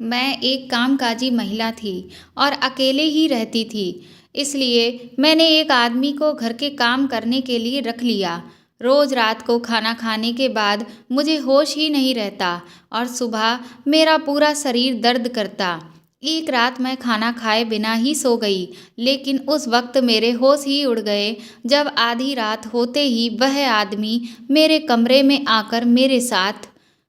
मैं एक कामकाजी महिला थी और अकेले ही रहती थी। इसलिए मैंने एक आदमी को घर के काम करने के लिए रख लिया। रोज रात को खाना खाने के बाद मुझे होश ही नहीं रहता और सुबह मेरा पूरा शरीर दर्द करता। एक रात मैं खाना खाए बिना ही सो गई, लेकिन उस वक्त मेरे होश ही उड़ गए जब आधी रात होते ही वह आदमी मेरे कमरे में आकर मेरे साथ।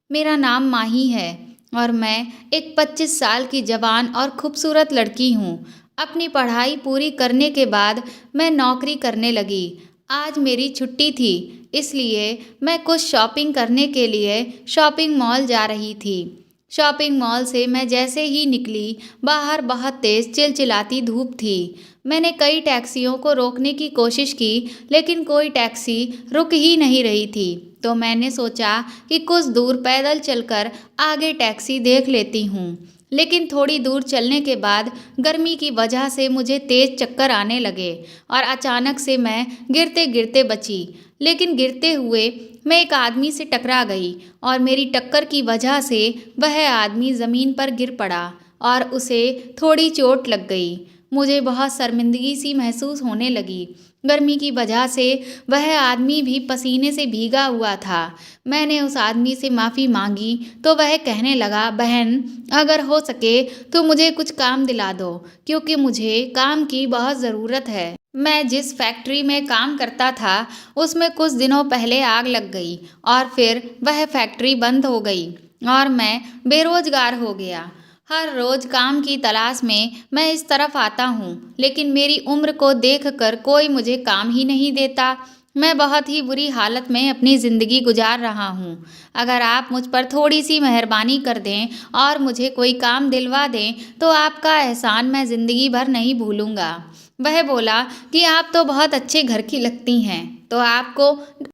मेरा नाम माही है और मैं एक 25 साल की जवान और खूबसूरत लड़की हूँ। अपनी पढ़ाई पूरी करने के बाद मैं नौकरी करने लगी। आज मेरी छुट्टी थी, इसलिए मैं कुछ शॉपिंग करने के लिए शॉपिंग मॉल जा रही थी। शॉपिंग मॉल से मैं जैसे ही निकली, बाहर बहुत तेज चिलचिलाती धूप थी। मैंने कई टैक्सियों को रोकने की कोशिश की, लेकिन कोई टैक्सी रुक ही नहीं रही थी। तो मैंने सोचा कि कुछ दूर पैदल चलकर आगे टैक्सी देख लेती हूँ। लेकिन थोड़ी दूर चलने के बाद गर्मी की वजह से मुझे तेज चक्कर आने लगे और अचानक से मैं गिरते गिरते बची। लेकिन गिरते हुए मैं एक आदमी से टकरा गई और मेरी टक्कर की वजह से वह आदमी ज़मीन पर गिर पड़ा और उसे थोड़ी चोट लग गई। मुझे बहुत शर्मिंदगी सी महसूस होने लगी। गर्मी की वजह से वह आदमी भी पसीने से भीगा हुआ था। मैंने उस आदमी से माफ़ी मांगी तो वह कहने लगा, बहन, अगर हो सके तो मुझे कुछ काम दिला दो, क्योंकि मुझे काम की बहुत ज़रूरत है। मैं जिस फैक्ट्री में काम करता था उसमें कुछ दिनों पहले आग लग गई और फिर वह फैक्ट्री बंद हो गई और मैं बेरोजगार हो गया। हर रोज काम की तलाश में मैं इस तरफ आता हूँ, लेकिन मेरी उम्र को देखकर कोई मुझे काम ही नहीं देता। मैं बहुत ही बुरी हालत में अपनी ज़िंदगी गुजार रहा हूँ। अगर आप मुझ पर थोड़ी सी मेहरबानी कर दें और मुझे कोई काम दिलवा दें तो आपका एहसान मैं ज़िंदगी भर नहीं भूलूंगा। वह बोला कि आप तो बहुत अच्छे घर की लगती हैं, तो आपको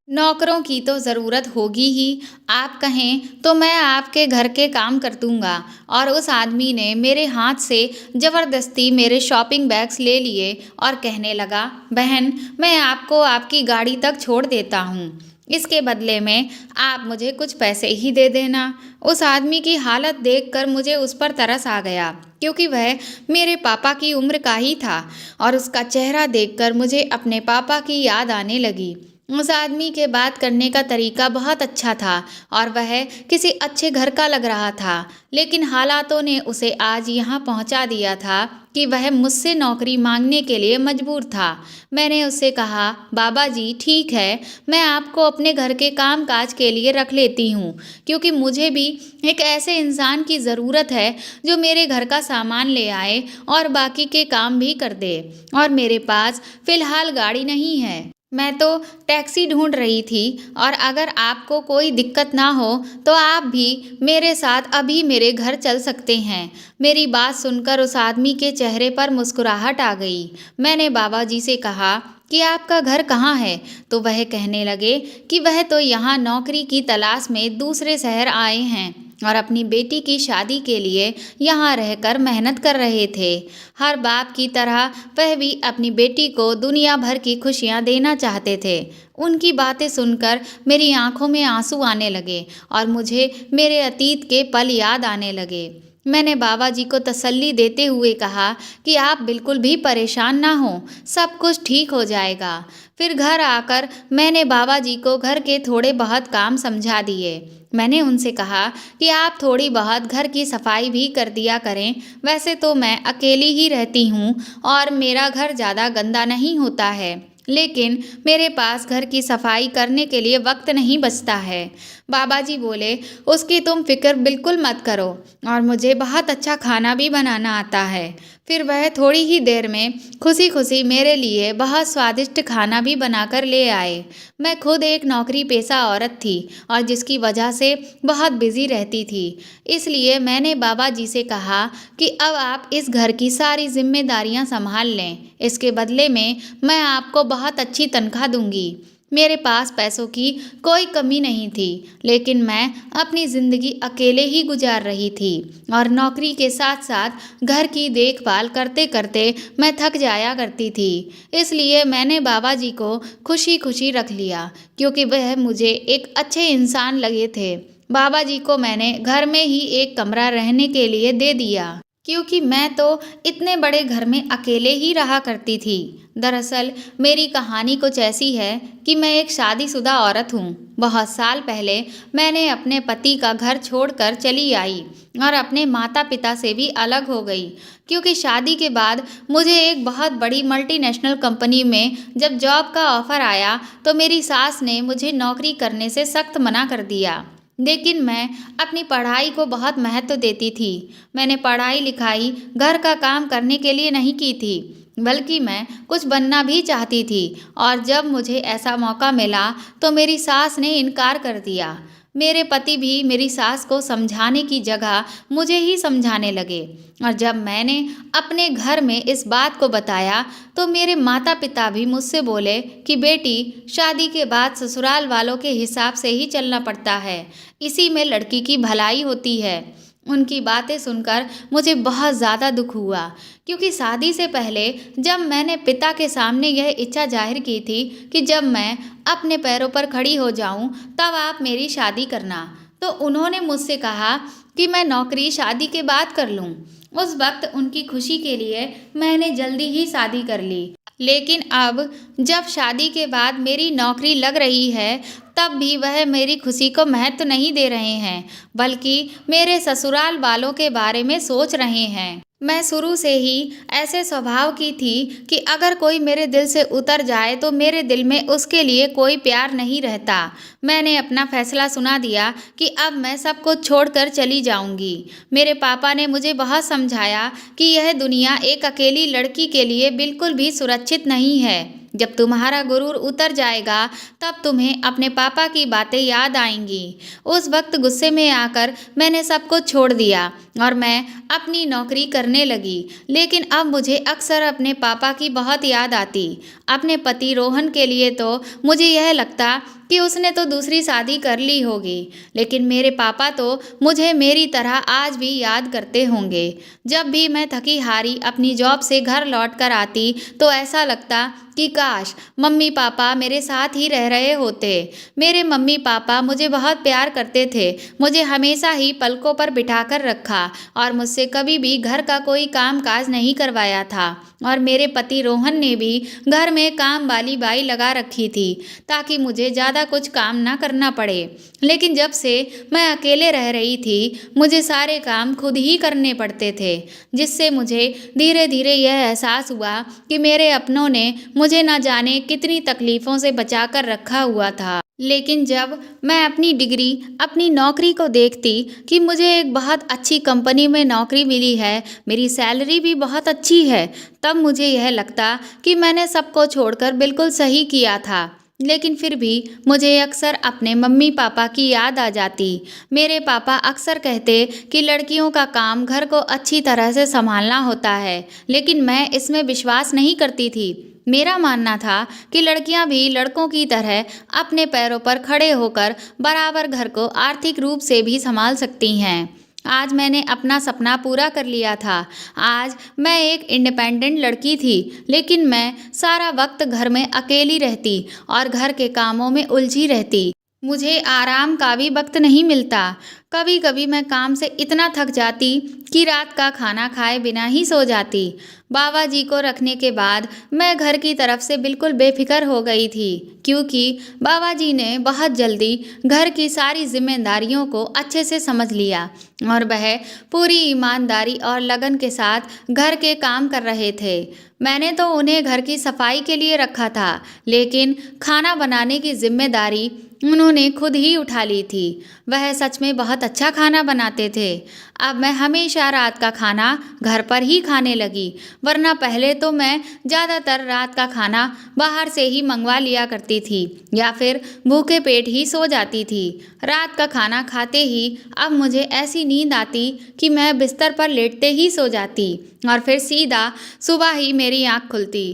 नौकरों की तो ज़रूरत होगी ही। आप कहें तो मैं आपके घर के काम कर दूंगा। और उस आदमी ने मेरे हाथ से ज़बरदस्ती मेरे शॉपिंग बैग्स ले लिए और कहने लगा, बहन, मैं आपको आपकी गाड़ी तक छोड़ देता हूँ, इसके बदले में आप मुझे कुछ पैसे ही दे देना। उस आदमी की हालत देखकर मुझे उस पर तरस आ गया, क्योंकि वह मेरे पापा की उम्र का ही था और उसका चेहरा देखकर मुझे अपने पापा की याद आने लगी। उस आदमी के बात करने का तरीका बहुत अच्छा था और वह किसी अच्छे घर का लग रहा था, लेकिन हालातों ने उसे आज यहाँ पहुँचा दिया था कि वह मुझसे नौकरी मांगने के लिए मजबूर था। मैंने उससे कहा, बाबा जी, ठीक है, मैं आपको अपने घर के काम काज के लिए रख लेती हूँ, क्योंकि मुझे भी एक ऐसे इंसान की ज़रूरत है जो मेरे घर का सामान ले आए और बाकी के काम भी कर दे, और मेरे पास फ़िलहाल गाड़ी नहीं है। मैं तो टैक्सी ढूंढ रही थी और अगर आपको कोई दिक्कत ना हो तो आप भी मेरे साथ अभी मेरे घर चल सकते हैं। मेरी बात सुनकर उस आदमी के चेहरे पर मुस्कुराहट आ गई। मैंने बाबा जी से कहा कि आपका घर कहाँ है? तो वह कहने लगे कि वह तो यहाँ नौकरी की तलाश में दूसरे शहर आए हैं और अपनी बेटी की शादी के लिए यहाँ रहकर मेहनत कर रहे थे। हर बाप की तरह वह भी अपनी बेटी को दुनिया भर की खुशियाँ देना चाहते थे। उनकी बातें सुनकर मेरी आंखों में आंसू आने लगे और मुझे मेरे अतीत के पल याद आने लगे। मैंने बाबा जी को तसल्ली देते हुए कहा कि आप बिल्कुल भी परेशान ना हो, सब कुछ ठीक हो जाएगा। फिर घर आकर मैंने बाबा जी को घर के थोड़े बहुत काम समझा दिए। मैंने उनसे कहा कि आप थोड़ी बहुत घर की सफाई भी कर दिया करें। वैसे तो मैं अकेली ही रहती हूँ और मेरा घर ज़्यादा गंदा नहीं होता है, लेकिन मेरे पास घर की सफाई करने के लिए वक्त नहीं बचता है। बाबा जी बोले, उसकी तुम फिक्र बिल्कुल मत करो, और मुझे बहुत अच्छा खाना भी बनाना आता है। फिर वह थोड़ी ही देर में खुशी खुशी मेरे लिए बहुत स्वादिष्ट खाना भी बनाकर ले आए। मैं खुद एक नौकरी पेशा औरत थी और जिसकी वजह से बहुत बिजी रहती थी। इसलिए मैंने बाबा जी से कहा कि अब आप इस घर की सारी जिम्मेदारियां संभाल लें, इसके बदले में मैं आपको बहुत अच्छी तनख्वाह दूंगी। मेरे पास पैसों की कोई कमी नहीं थी, लेकिन मैं अपनी ज़िंदगी अकेले ही गुजार रही थी और नौकरी के साथ साथ घर की देखभाल करते करते मैं थक जाया करती थी। इसलिए मैंने बाबा जी को खुशी खुशी रख लिया, क्योंकि वह मुझे एक अच्छे इंसान लगे थे। बाबा जी को मैंने घर में ही एक कमरा रहने के लिए दे दिया, क्योंकि मैं तो इतने बड़े घर में अकेले ही रहा करती थी। दरअसल मेरी कहानी कुछ ऐसी है कि मैं एक शादीशुदा औरत हूँ। बहुत साल पहले मैंने अपने पति का घर छोड़कर चली आई और अपने माता पिता से भी अलग हो गई, क्योंकि शादी के बाद मुझे एक बहुत बड़ी मल्टीनेशनल कंपनी में जब जॉब का ऑफ़र आया तो मेरी सास ने मुझे नौकरी करने से सख्त मना कर दिया। लेकिन मैं अपनी पढ़ाई को बहुत महत्व देती थी। मैंने पढ़ाई लिखाई घर का काम करने के लिए नहीं की थी, बल्कि मैं कुछ बनना भी चाहती थी। और जब मुझे ऐसा मौका मिला तो मेरी सास ने इनकार कर दिया। मेरे पति भी मेरी सास को समझाने की जगह मुझे ही समझाने लगे, और जब मैंने अपने घर में इस बात को बताया तो मेरे माता पिता भी मुझसे बोले कि बेटी, शादी के बाद ससुराल वालों के हिसाब से ही चलना पड़ता है, इसी में लड़की की भलाई होती है। उनकी बातें सुनकर मुझे बहुत ज़्यादा दुख हुआ, क्योंकि शादी से पहले जब मैंने पिता के सामने यह इच्छा जाहिर की थी कि जब मैं अपने पैरों पर खड़ी हो जाऊं तब आप मेरी शादी करना, तो उन्होंने मुझसे कहा कि मैं नौकरी शादी के बाद कर लूं। उस वक्त उनकी खुशी के लिए मैंने जल्दी ही शादी कर ली। लेकिन अब जब शादी के बाद मेरी नौकरी लग रही है, तब भी वह मेरी खुशी को महत्व नहीं दे रहे हैं, बल्कि मेरे ससुराल वालों के बारे में सोच रहे हैं। मैं शुरू से ही ऐसे स्वभाव की थी कि अगर कोई मेरे दिल से उतर जाए तो मेरे दिल में उसके लिए कोई प्यार नहीं रहता। मैंने अपना फैसला सुना दिया कि अब मैं सब कुछ छोड़कर चली जाऊंगी। मेरे पापा ने मुझे बहुत समझाया कि यह दुनिया एक अकेली लड़की के लिए बिल्कुल भी सुरक्षित नहीं है। जब तुम्हारा गुरूर उतर जाएगा तब तुम्हें अपने पापा की बातें याद आएंगी। उस वक्त गुस्से में आकर मैंने सब कुछ छोड़ दिया और मैं अपनी नौकरी करने लगी। लेकिन अब मुझे अक्सर अपने पापा की बहुत याद आती। अपने पति रोहन के लिए तो मुझे यह लगता कि उसने तो दूसरी शादी कर ली होगी, लेकिन मेरे पापा तो मुझे मेरी तरह आज भी याद करते होंगे। जब भी मैं थकी हारी अपनी जॉब से घर लौट कर आती तो ऐसा लगता कि काश मम्मी पापा मेरे साथ ही रह रहे होते। मेरे मम्मी पापा मुझे बहुत प्यार करते थे, मुझे हमेशा ही पलकों पर बिठाकर रखा और मुझसे कभी भी घर का कोई काम काज नहीं करवाया था। और मेरे पति रोहन ने भी घर में काम वाली बाई लगा रखी थी ताकि मुझे ज़्यादा कुछ काम ना करना पड़े। लेकिन जब से मैं अकेले रह रही थी, मुझे सारे काम खुद ही करने पड़ते थे, जिससे मुझे धीरे धीरे यह एहसास हुआ कि मेरे अपनों ने मुझे न जाने कितनी तकलीफ़ों से बचा कर रखा हुआ था। लेकिन जब मैं अपनी डिग्री, अपनी नौकरी को देखती कि मुझे एक बहुत अच्छी कंपनी में नौकरी मिली है, मेरी सैलरी भी बहुत अच्छी है, तब मुझे यह लगता कि मैंने सबको छोड़कर बिल्कुल सही किया था। लेकिन फिर भी मुझे अक्सर अपने मम्मी पापा की याद आ जाती। मेरे पापा अक्सर कहते कि लड़कियों का काम घर को अच्छी तरह से संभालना होता है, लेकिन मैं इसमें विश्वास नहीं करती थी। मेरा मानना था कि लड़कियां भी लड़कों की तरह अपने पैरों पर खड़े होकर बराबर घर को आर्थिक रूप से भी संभाल सकती हैं। आज मैंने अपना सपना पूरा कर लिया था। आज मैं एक इंडिपेंडेंट लड़की थी, लेकिन मैं सारा वक्त घर में अकेली रहती और घर के कामों में उलझी रहती। मुझे आराम का भी वक्त नहीं मिलता। कभी कभी मैं काम से इतना थक जाती कि रात का खाना खाए बिना ही सो जाती। बाबा जी को रखने के बाद मैं घर की तरफ से बिल्कुल बेफिक्र हो गई थी, क्योंकि बाबा जी ने बहुत जल्दी घर की सारी जिम्मेदारियों को अच्छे से समझ लिया और वह पूरी ईमानदारी और लगन के साथ घर के काम कर रहे थे। मैंने तो उन्हें घर की सफाई के लिए रखा था, लेकिन खाना बनाने की जिम्मेदारी उन्होंने खुद ही उठा ली थी। वह सच में बहुत अच्छा खाना बनाते थे। अब मैं हमेशा रात का खाना घर पर ही खाने लगी, वरना पहले तो मैं ज़्यादातर रात का खाना बाहर से ही मंगवा लिया करती थी या फिर भूखे पेट ही सो जाती थी। रात का खाना खाते ही अब मुझे ऐसी नींद आती कि मैं बिस्तर पर लेटते ही सो जाती और फिर सीधा सुबह ही मेरी आँख खुलती।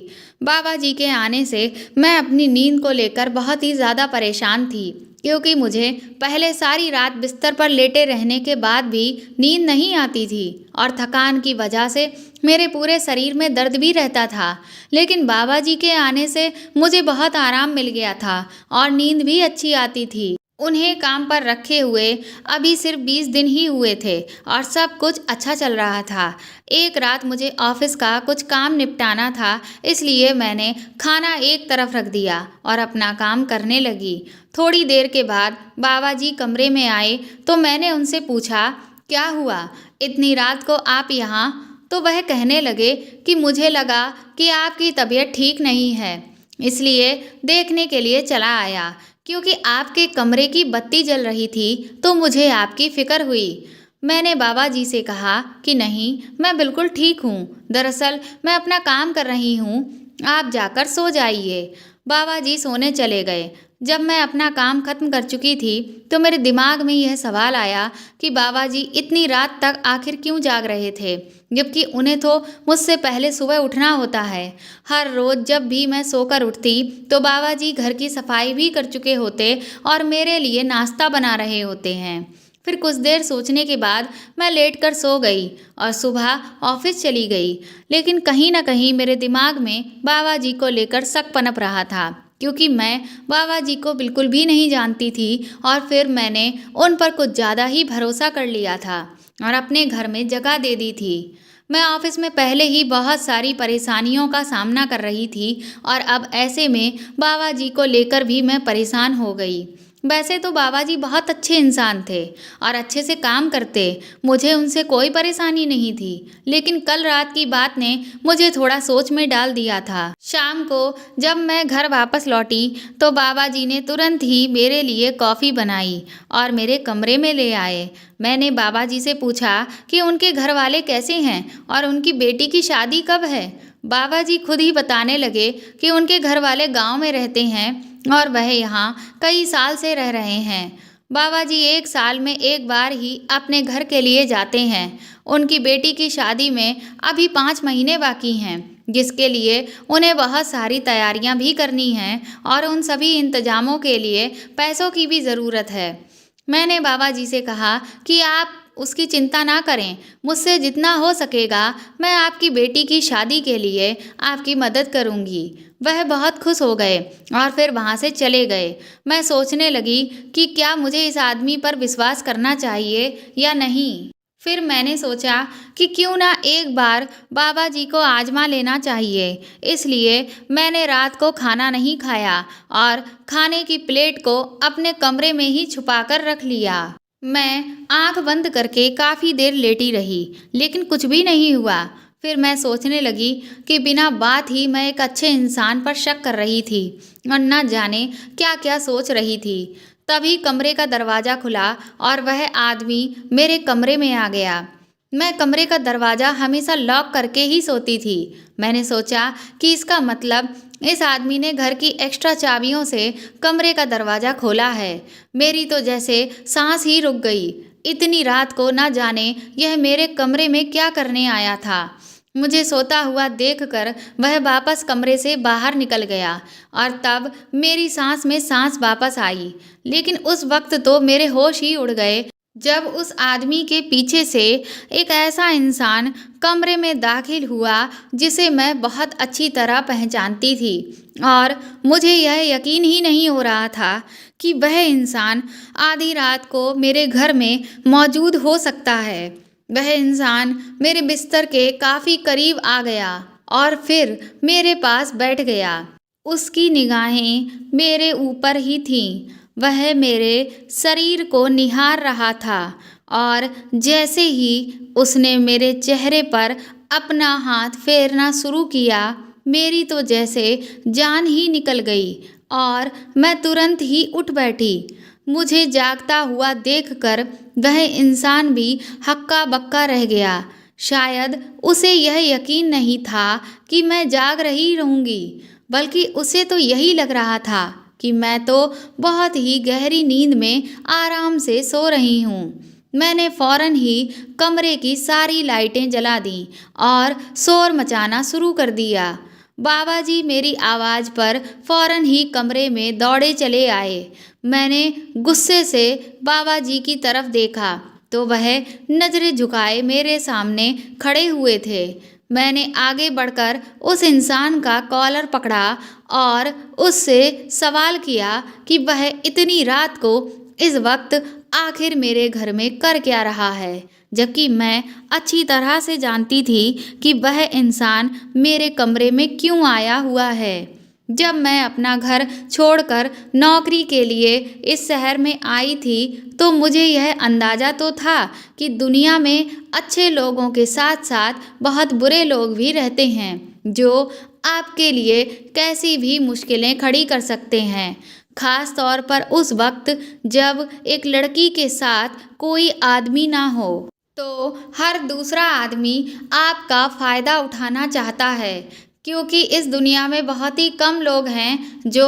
बाबा जी के आने से मैं अपनी नींद को लेकर बहुत ही ज़्यादा परेशान थी, क्योंकि मुझे पहले सारी रात बिस्तर पर लेटे रहने के बाद भी नींद नहीं आती थी और थकान की वजह से मेरे पूरे शरीर में दर्द भी रहता था। लेकिन बाबा जी के आने से मुझे बहुत आराम मिल गया था और नींद भी अच्छी आती थी। उन्हें काम पर रखे हुए अभी सिर्फ 20 दिन ही हुए थे और सब कुछ अच्छा चल रहा था। एक रात मुझे ऑफिस का कुछ काम निपटाना था, इसलिए मैंने खाना एक तरफ रख दिया और अपना काम करने लगी। थोड़ी देर के बाद बाबा जी कमरे में आए तो मैंने उनसे पूछा, क्या हुआ, इतनी रात को आप यहाँ? तो वह कहने लगे कि मुझे लगा कि आपकी तबीयत ठीक नहीं है, इसलिए देखने के लिए चला आया। क्योंकि आपके कमरे की बत्ती जल रही थी तो मुझे आपकी फिक्र हुई। मैंने बाबा जी से कहा कि नहीं, मैं बिल्कुल ठीक हूँ, दरअसल मैं अपना काम कर रही हूँ, आप जाकर सो जाइए। बाबा जी सोने चले गए। जब मैं अपना काम खत्म कर चुकी थी तो मेरे दिमाग में यह सवाल आया कि बाबा जी इतनी रात तक आखिर क्यों जाग रहे थे, जबकि उन्हें तो मुझसे पहले सुबह उठना होता है। हर रोज़ जब भी मैं सोकर उठती तो बाबा जी घर की सफाई भी कर चुके होते और मेरे लिए नाश्ता बना रहे होते हैं। फिर कुछ देर सोचने के बाद मैं लेटकर सो गई और सुबह ऑफिस चली गई। लेकिन कहीं ना कहीं मेरे दिमाग में बाबा जी को लेकर शक पनप रहा था, क्योंकि मैं बाबा जी को बिल्कुल भी नहीं जानती थी और फिर मैंने उन पर कुछ ज़्यादा ही भरोसा कर लिया था और अपने घर में जगह दे दी थी। मैं ऑफिस में पहले ही बहुत सारी परेशानियों का सामना कर रही थी और अब ऐसे में बाबा जी को लेकर भी मैं परेशान हो गई। वैसे तो बाबा जी बहुत अच्छे इंसान थे और अच्छे से काम करते, मुझे उनसे कोई परेशानी नहीं थी। लेकिन कल रात की बात ने मुझे थोड़ा सोच में डाल दिया था। शाम को जब मैं घर वापस लौटी तो बाबा जी ने तुरंत ही मेरे लिए कॉफ़ी बनाई और मेरे कमरे में ले आए। मैंने बाबा जी से पूछा कि उनके घर वाले कैसे हैं और उनकी बेटी की शादी कब है। बाबा जी खुद ही बताने लगे कि उनके घर वाले गांव में रहते हैं और वह यहाँ कई साल से रह रहे हैं। बाबा जी 1 साल में एक बार ही अपने घर के लिए जाते हैं। उनकी बेटी की शादी में अभी 5 महीने बाकी हैं, जिसके लिए उन्हें बहुत सारी तैयारियां भी करनी हैं और उन सभी इंतजामों के लिए पैसों की भी ज़रूरत है। मैंने बाबा जी से कहा कि आप उसकी चिंता ना करें, मुझसे जितना हो सकेगा मैं आपकी बेटी की शादी के लिए आपकी मदद करूंगी। वह बहुत खुश हो गए और फिर वहाँ से चले गए। मैं सोचने लगी कि क्या मुझे इस आदमी पर विश्वास करना चाहिए या नहीं। फिर मैंने सोचा कि क्यों ना एक बार बाबा जी को आजमा लेना चाहिए। इसलिए मैंने रात को खाना नहीं खाया और खाने की प्लेट को अपने कमरे में ही छुपाकर रख लिया। मैं आंख बंद करके काफ़ी देर लेटी रही, लेकिन कुछ भी नहीं हुआ। फिर मैं सोचने लगी कि बिना बात ही मैं एक अच्छे इंसान पर शक कर रही थी और न जाने क्या क्या सोच रही थी। तभी कमरे का दरवाज़ा खुला और वह आदमी मेरे कमरे में आ गया। मैं कमरे का दरवाज़ा हमेशा लॉक करके ही सोती थी। मैंने सोचा कि इसका मतलब इस आदमी ने घर की एक्स्ट्रा चाबियों से कमरे का दरवाज़ा खोला है। मेरी तो जैसे सांस ही रुक गई। इतनी रात को ना जाने यह मेरे कमरे में क्या करने आया था। मुझे सोता हुआ देखकर वह वापस कमरे से बाहर निकल गया और तब मेरी सांस में सांस वापस आई। लेकिन उस वक्त तो मेरे होश ही उड़ गए जब उस आदमी के पीछे से एक ऐसा इंसान कमरे में दाखिल हुआ जिसे मैं बहुत अच्छी तरह पहचानती थी और मुझे यह यकीन ही नहीं हो रहा था कि वह इंसान आधी रात को मेरे घर में मौजूद हो सकता है। वह इंसान मेरे बिस्तर के काफ़ी करीब आ गया और फिर मेरे पास बैठ गया। उसकी निगाहें मेरे ऊपर ही थीं। वह मेरे शरीर को निहार रहा था और जैसे ही उसने मेरे चेहरे पर अपना हाथ फेरना शुरू किया, मेरी तो जैसे जान ही निकल गई और मैं तुरंत ही उठ बैठी। मुझे जागता हुआ देखकर वह इंसान भी हक्का बक्का रह गया। शायद उसे यह यकीन नहीं था कि मैं जाग रही रहूँगी, बल्कि उसे तो यही लग रहा था कि मैं तो बहुत ही गहरी नींद में आराम से सो रही हूँ। मैंने फौरन ही कमरे की सारी लाइटें जला दीं और शोर मचाना शुरू कर दिया। बाबा जी मेरी आवाज़ पर फौरन ही कमरे में दौड़े चले आए। मैंने गुस्से से बाबा जी की तरफ देखा तो वह नज़रें झुकाए मेरे सामने खड़े हुए थे। मैंने आगे बढ़कर उस इंसान का कॉलर पकड़ा और उससे सवाल किया कि वह इतनी रात को इस वक्त आखिर मेरे घर में कर क्या रहा है, जबकि मैं अच्छी तरह से जानती थी कि वह इंसान मेरे कमरे में क्यों आया हुआ है। जब मैं अपना घर छोड़कर नौकरी के लिए इस शहर में आई थी तो मुझे यह अंदाज़ा तो था कि दुनिया में अच्छे लोगों के साथ साथ बहुत बुरे लोग भी रहते हैं जो आपके लिए कैसी भी मुश्किलें खड़ी कर सकते हैं, खास तौर पर उस वक्त जब एक लड़की के साथ कोई आदमी ना हो तो हर दूसरा आदमी आपका फ़ायदा उठाना चाहता है, क्योंकि इस दुनिया में बहुत ही कम लोग हैं जो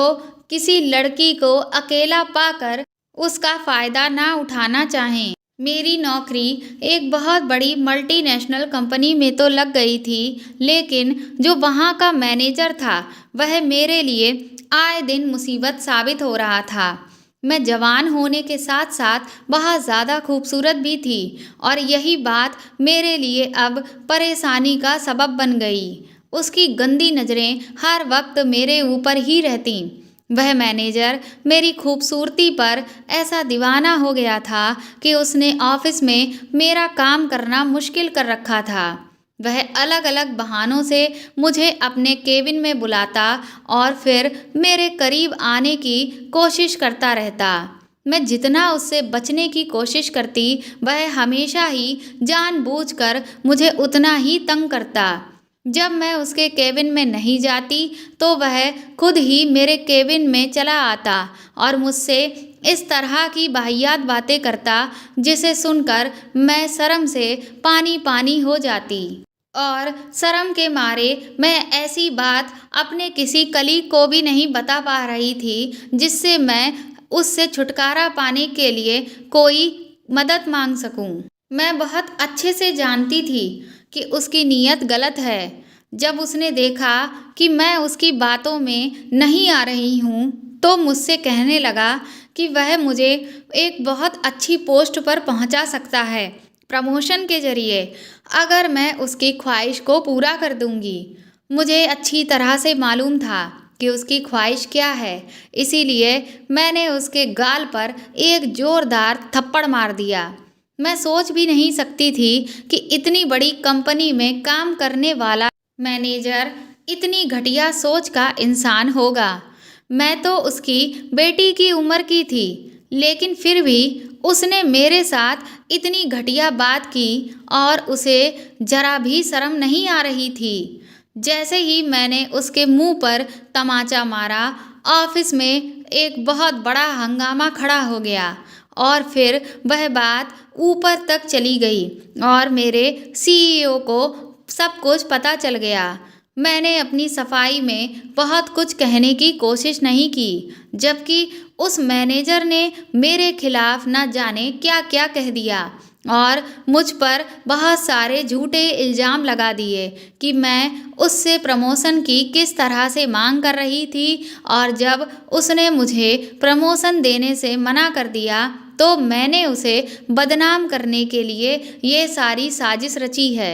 किसी लड़की को अकेला पाकर उसका फ़ायदा ना उठाना चाहें। मेरी नौकरी एक बहुत बड़ी मल्टीनेशनल कंपनी में तो लग गई थी, लेकिन जो वहाँ का मैनेजर था वह मेरे लिए आए दिन मुसीबत साबित हो रहा था। मैं जवान होने के साथ साथ बहुत ज़्यादा खूबसूरत भी थी और यही बात मेरे लिए अब परेशानी का सबब बन गई। उसकी गंदी नज़रें हर वक्त मेरे ऊपर ही रहतीं। वह मैनेजर मेरी खूबसूरती पर ऐसा दीवाना हो गया था कि उसने ऑफिस में मेरा काम करना मुश्किल कर रखा था। वह अलग अलग बहानों से मुझे अपने केबिन में बुलाता और फिर मेरे करीब आने की कोशिश करता रहता। मैं जितना उससे बचने की कोशिश करती वह हमेशा ही जानबूझकर मुझे उतना ही तंग करता। जब मैं उसके केबिन में नहीं जाती तो वह खुद ही मेरे केबिन में चला आता और मुझसे इस तरह की वाहियात बातें करता जिसे सुनकर मैं शर्म से पानी पानी हो जाती और शर्म के मारे मैं ऐसी बात अपने किसी कलीग को भी नहीं बता पा रही थी जिससे मैं उससे छुटकारा पाने के लिए कोई मदद मांग सकूं। मैं बहुत अच्छे से जानती थी कि उसकी नीयत गलत है। जब उसने देखा कि मैं उसकी बातों में नहीं आ रही हूँ तो मुझसे कहने लगा कि वह मुझे एक बहुत अच्छी पोस्ट पर पहुँचा सकता है प्रमोशन के जरिए, अगर मैं उसकी ख्वाहिश को पूरा कर दूंगी। मुझे अच्छी तरह से मालूम था कि उसकी ख्वाहिश क्या है, इसीलिए मैंने उसके गाल पर एक जोरदार थप्पड़ मार दिया। मैं सोच भी नहीं सकती थी कि इतनी बड़ी कंपनी में काम करने वाला मैनेजर इतनी घटिया सोच का इंसान होगा। मैं तो उसकी बेटी की उम्र की थी, लेकिन फिर भी उसने मेरे साथ इतनी घटिया बात की और उसे जरा भी शर्म नहीं आ रही थी। जैसे ही मैंने उसके मुंह पर तमाचा मारा, ऑफिस में एक बहुत बड़ा हंगामा खड़ा हो गया और फिर वह बात ऊपर तक चली गई और मेरे सीईओ को सब कुछ पता चल गया। मैंने अपनी सफाई में बहुत कुछ कहने की कोशिश नहीं की, जबकि उस मैनेजर ने मेरे खिलाफ न जाने क्या क्या कह दिया और मुझ पर बहुत सारे झूठे इल्ज़ाम लगा दिए कि मैं उससे प्रमोशन की किस तरह से मांग कर रही थी और जब उसने मुझे प्रमोशन देने से मना कर दिया तो मैंने उसे बदनाम करने के लिए ये सारी साजिश रची है।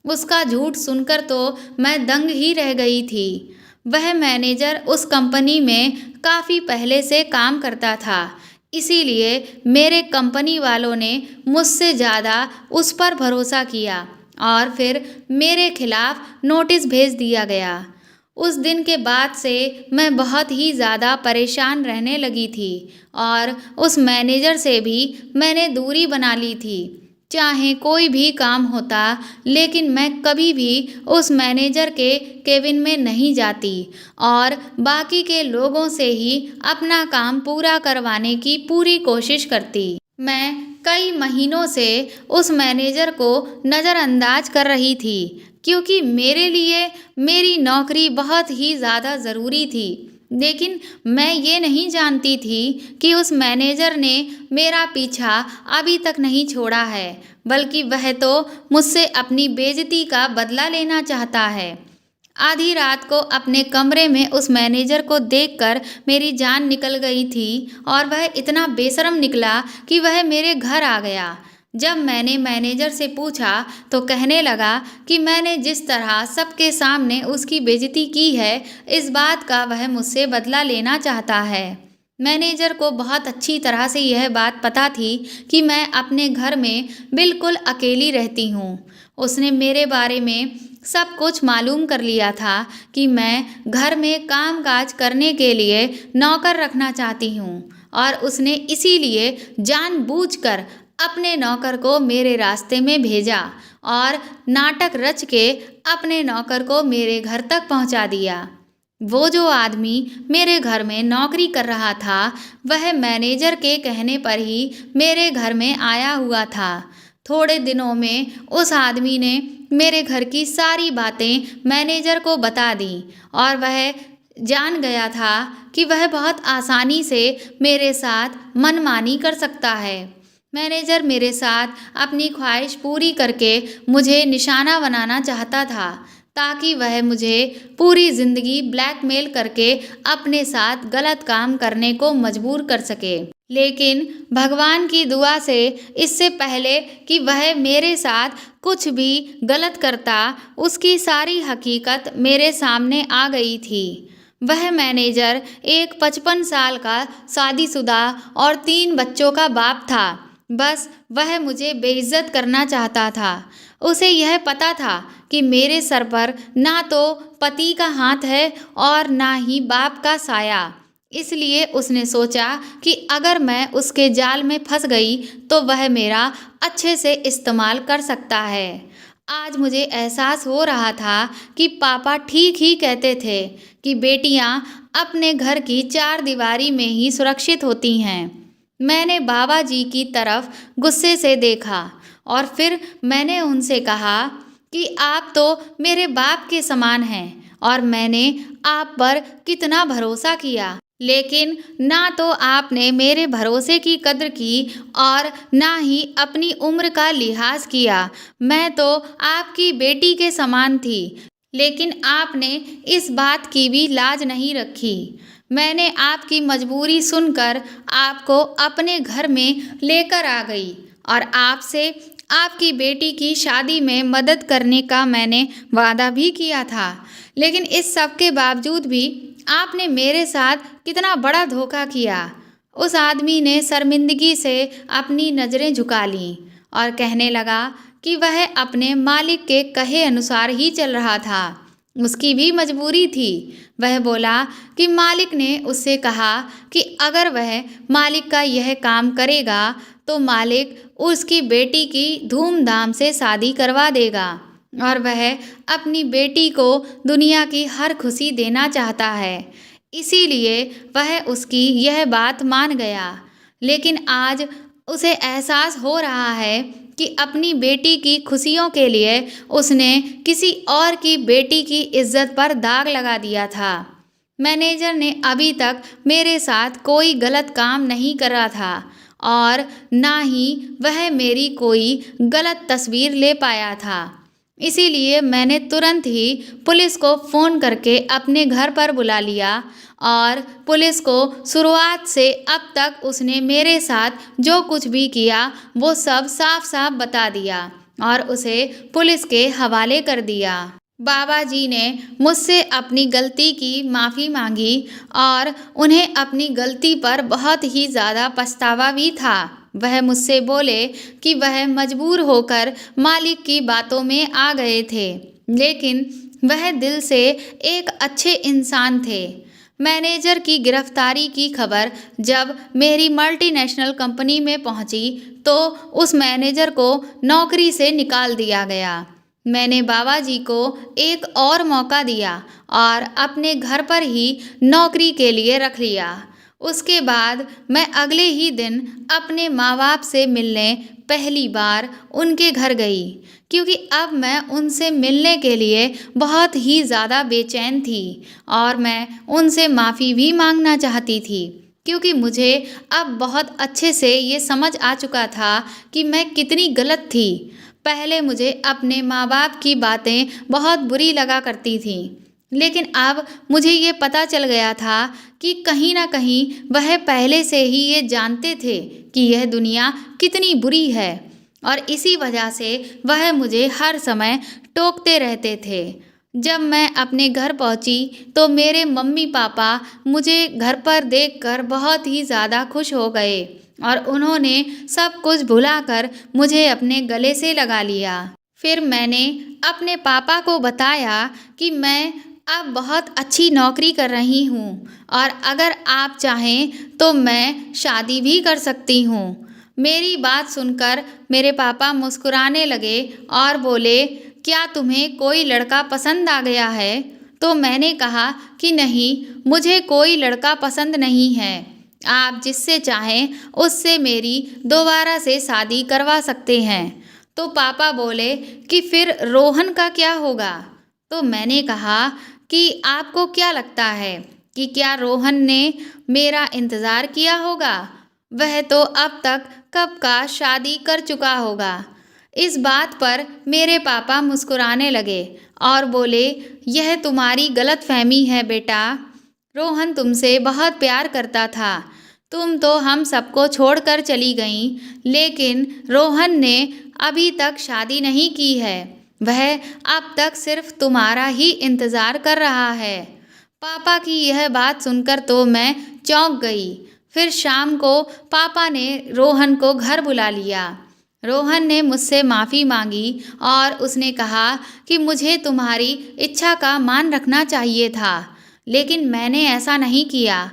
उसका झूठ सुनकर तो मैं दंग ही रह गई थी। वह मैनेजर उस कंपनी में काफ़ी पहले से काम करता था, इसीलिए मेरे कंपनी वालों ने मुझसे ज़्यादा उस पर भरोसा किया और फिर मेरे खिलाफ नोटिस भेज दिया गया। उस दिन के बाद से मैं बहुत ही ज़्यादा परेशान रहने लगी थी और उस मैनेजर से भी मैंने दूरी बना ली थी। चाहे कोई भी काम होता, लेकिन मैं कभी भी उस मैनेजर के केबिन में नहीं जाती और बाकी के लोगों से ही अपना काम पूरा करवाने की पूरी कोशिश करती। मैं कई महीनों से उस मैनेजर को नज़रअंदाज कर रही थी, क्योंकि मेरे लिए मेरी नौकरी बहुत ही ज़्यादा ज़रूरी थी। लेकिन मैं ये नहीं जानती थी कि उस मैनेजर ने मेरा पीछा अभी तक नहीं छोड़ा है, बल्कि वह तो मुझसे अपनी बेइज्जती का बदला लेना चाहता है। आधी रात को अपने कमरे में उस मैनेजर को देखकर मेरी जान निकल गई थी और वह इतना बेशर्म निकला कि वह मेरे घर आ गया। जब मैंने मैनेजर से पूछा तो कहने लगा कि मैंने जिस तरह सबके सामने उसकी बेइज्जती की है, इस बात का वह मुझसे बदला लेना चाहता है। मैनेजर को बहुत अच्छी तरह से यह बात पता थी कि मैं अपने घर में बिल्कुल अकेली रहती हूँ। उसने मेरे बारे में सब कुछ मालूम कर लिया था कि मैं घर में काम-काज करने के लिए नौकर रखना चाहती हूँ और उसने इसीलिए जानबूझकर अपने नौकर को मेरे रास्ते में भेजा और नाटक रच के अपने नौकर को मेरे घर तक पहुँचा दिया। वो जो आदमी मेरे घर में नौकरी कर रहा था, वह मैनेजर के कहने पर ही मेरे घर में आया हुआ था। थोड़े दिनों में उस आदमी ने मेरे घर की सारी बातें मैनेजर को बता दी और वह जान गया था कि वह बहुत आसानी से मेरे साथ मनमानी कर सकता है। मैनेजर मेरे साथ अपनी ख्वाहिश पूरी करके मुझे निशाना बनाना चाहता था ताकि वह मुझे पूरी ज़िंदगी ब्लैकमेल करके अपने साथ गलत काम करने को मजबूर कर सके। लेकिन भगवान की दुआ से इससे पहले कि वह मेरे साथ कुछ भी गलत करता, उसकी सारी हकीकत मेरे सामने आ गई थी। वह मैनेजर एक 55 साल का शादीशुदा और 3 बच्चों का बाप था। बस वह मुझे बेइज्जत करना चाहता था। उसे यह पता था कि मेरे सर पर ना तो पति का हाथ है और ना ही बाप का साया। इसलिए उसने सोचा कि अगर मैं उसके जाल में फंस गई तो वह मेरा अच्छे से इस्तेमाल कर सकता है। आज मुझे एहसास हो रहा था कि पापा ठीक ही कहते थे कि बेटियां अपने घर की 4 दीवारी में ही सुरक्षित होती हैं। मैंने बाबा जी की तरफ गुस्से से देखा और फिर मैंने उनसे कहा कि आप तो मेरे बाप के समान हैं और मैंने आप पर कितना भरोसा किया, लेकिन ना तो आपने मेरे भरोसे की कद्र की और ना ही अपनी उम्र का लिहाज किया। मैं तो आपकी बेटी के समान थी, लेकिन आपने इस बात की भी लाज नहीं रखी। मैंने आपकी मजबूरी सुनकर आपको अपने घर में लेकर आ गई और आपसे आपकी बेटी की शादी में मदद करने का मैंने वादा भी किया था। लेकिन इस सब के बावजूद भी आपने मेरे साथ कितना बड़ा धोखा किया। उस आदमी ने शर्मिंदगी से अपनी नज़रें झुका लीं और कहने लगा कि वह अपने मालिक के कहे अनुसार ही चल रहा था। उसकी भी मजबूरी थी। वह बोला कि मालिक ने उससे कहा कि अगर वह मालिक का यह काम करेगा तो मालिक उसकी बेटी की धूमधाम से शादी करवा देगा और वह अपनी बेटी को दुनिया की हर खुशी देना चाहता है। इसीलिए वह उसकी यह बात मान गया। लेकिन आज उसे एहसास हो रहा है कि अपनी बेटी की खुशियों के लिए उसने किसी और की बेटी की इज्जत पर दाग लगा दिया था। मैनेजर ने अभी तक मेरे साथ कोई गलत काम नहीं करा था और ना ही वह मेरी कोई गलत तस्वीर ले पाया था। इसीलिए मैंने तुरंत ही पुलिस को फ़ोन करके अपने घर पर बुला लिया और पुलिस को शुरुआत से अब तक उसने मेरे साथ जो कुछ भी किया वो सब साफ साफ बता दिया और उसे पुलिस के हवाले कर दिया। बाबा जी ने मुझसे अपनी गलती की माफ़ी मांगी और उन्हें अपनी गलती पर बहुत ही ज़्यादा पछतावा भी था। वह मुझसे बोले कि वह मजबूर होकर मालिक की बातों में आ गए थे, लेकिन वह दिल से एक अच्छे इंसान थे। मैनेजर की गिरफ्तारी की खबर जब मेरी मल्टीनेशनल कंपनी में पहुंची तो उस मैनेजर को नौकरी से निकाल दिया गया। मैंने बाबा जी को एक और मौका दिया और अपने घर पर ही नौकरी के लिए रख लिया। उसके बाद मैं अगले ही दिन अपने माँ बाप से मिलने पहली बार उनके घर गई, क्योंकि अब मैं उनसे मिलने के लिए बहुत ही ज़्यादा बेचैन थी और मैं उनसे माफ़ी भी मांगना चाहती थी, क्योंकि मुझे अब बहुत अच्छे से ये समझ आ चुका था कि मैं कितनी गलत थी। पहले मुझे अपने माँ बाप की बातें बहुत बुरी लगा करती थी, लेकिन अब मुझे ये पता चल गया था कि कहीं ना कहीं वह पहले से ही ये जानते थे कि यह दुनिया कितनी बुरी है और इसी वजह से वह मुझे हर समय टोकते रहते थे। जब मैं अपने घर पहुंची तो मेरे मम्मी पापा मुझे घर पर देखकर बहुत ही ज़्यादा खुश हो गए और उन्होंने सब कुछ भुलाकर मुझे अपने गले से लगा लिया। फिर मैंने अपने पापा को बताया कि मैं अब बहुत अच्छी नौकरी कर रही हूँ और अगर आप चाहें तो मैं शादी भी कर सकती हूँ। मेरी बात सुनकर मेरे पापा मुस्कुराने लगे और बोले, क्या तुम्हें कोई लड़का पसंद आ गया है? तो मैंने कहा कि नहीं, मुझे कोई लड़का पसंद नहीं है। आप जिससे चाहें उससे मेरी दोबारा से शादी करवा सकते हैं। तो पापा बोले कि फिर रोहन का क्या होगा? तो मैंने कहा कि आपको क्या लगता है कि क्या रोहन ने मेरा इंतज़ार किया होगा? वह तो अब तक कब का शादी कर चुका होगा। इस बात पर मेरे पापा मुस्कुराने लगे और बोले, यह तुम्हारी गलतफहमी है बेटा। रोहन तुमसे बहुत प्यार करता था। तुम तो हम सबको छोड़कर चली गईं, लेकिन रोहन ने अभी तक शादी नहीं की है। वह अब तक सिर्फ तुम्हारा ही इंतज़ार कर रहा है। पापा की यह बात सुनकर तो मैं चौंक गई। फिर शाम को पापा ने रोहन को घर बुला लिया। रोहन ने मुझसे माफ़ी मांगी और उसने कहा कि मुझे तुम्हारी इच्छा का मान रखना चाहिए था, लेकिन मैंने ऐसा नहीं किया।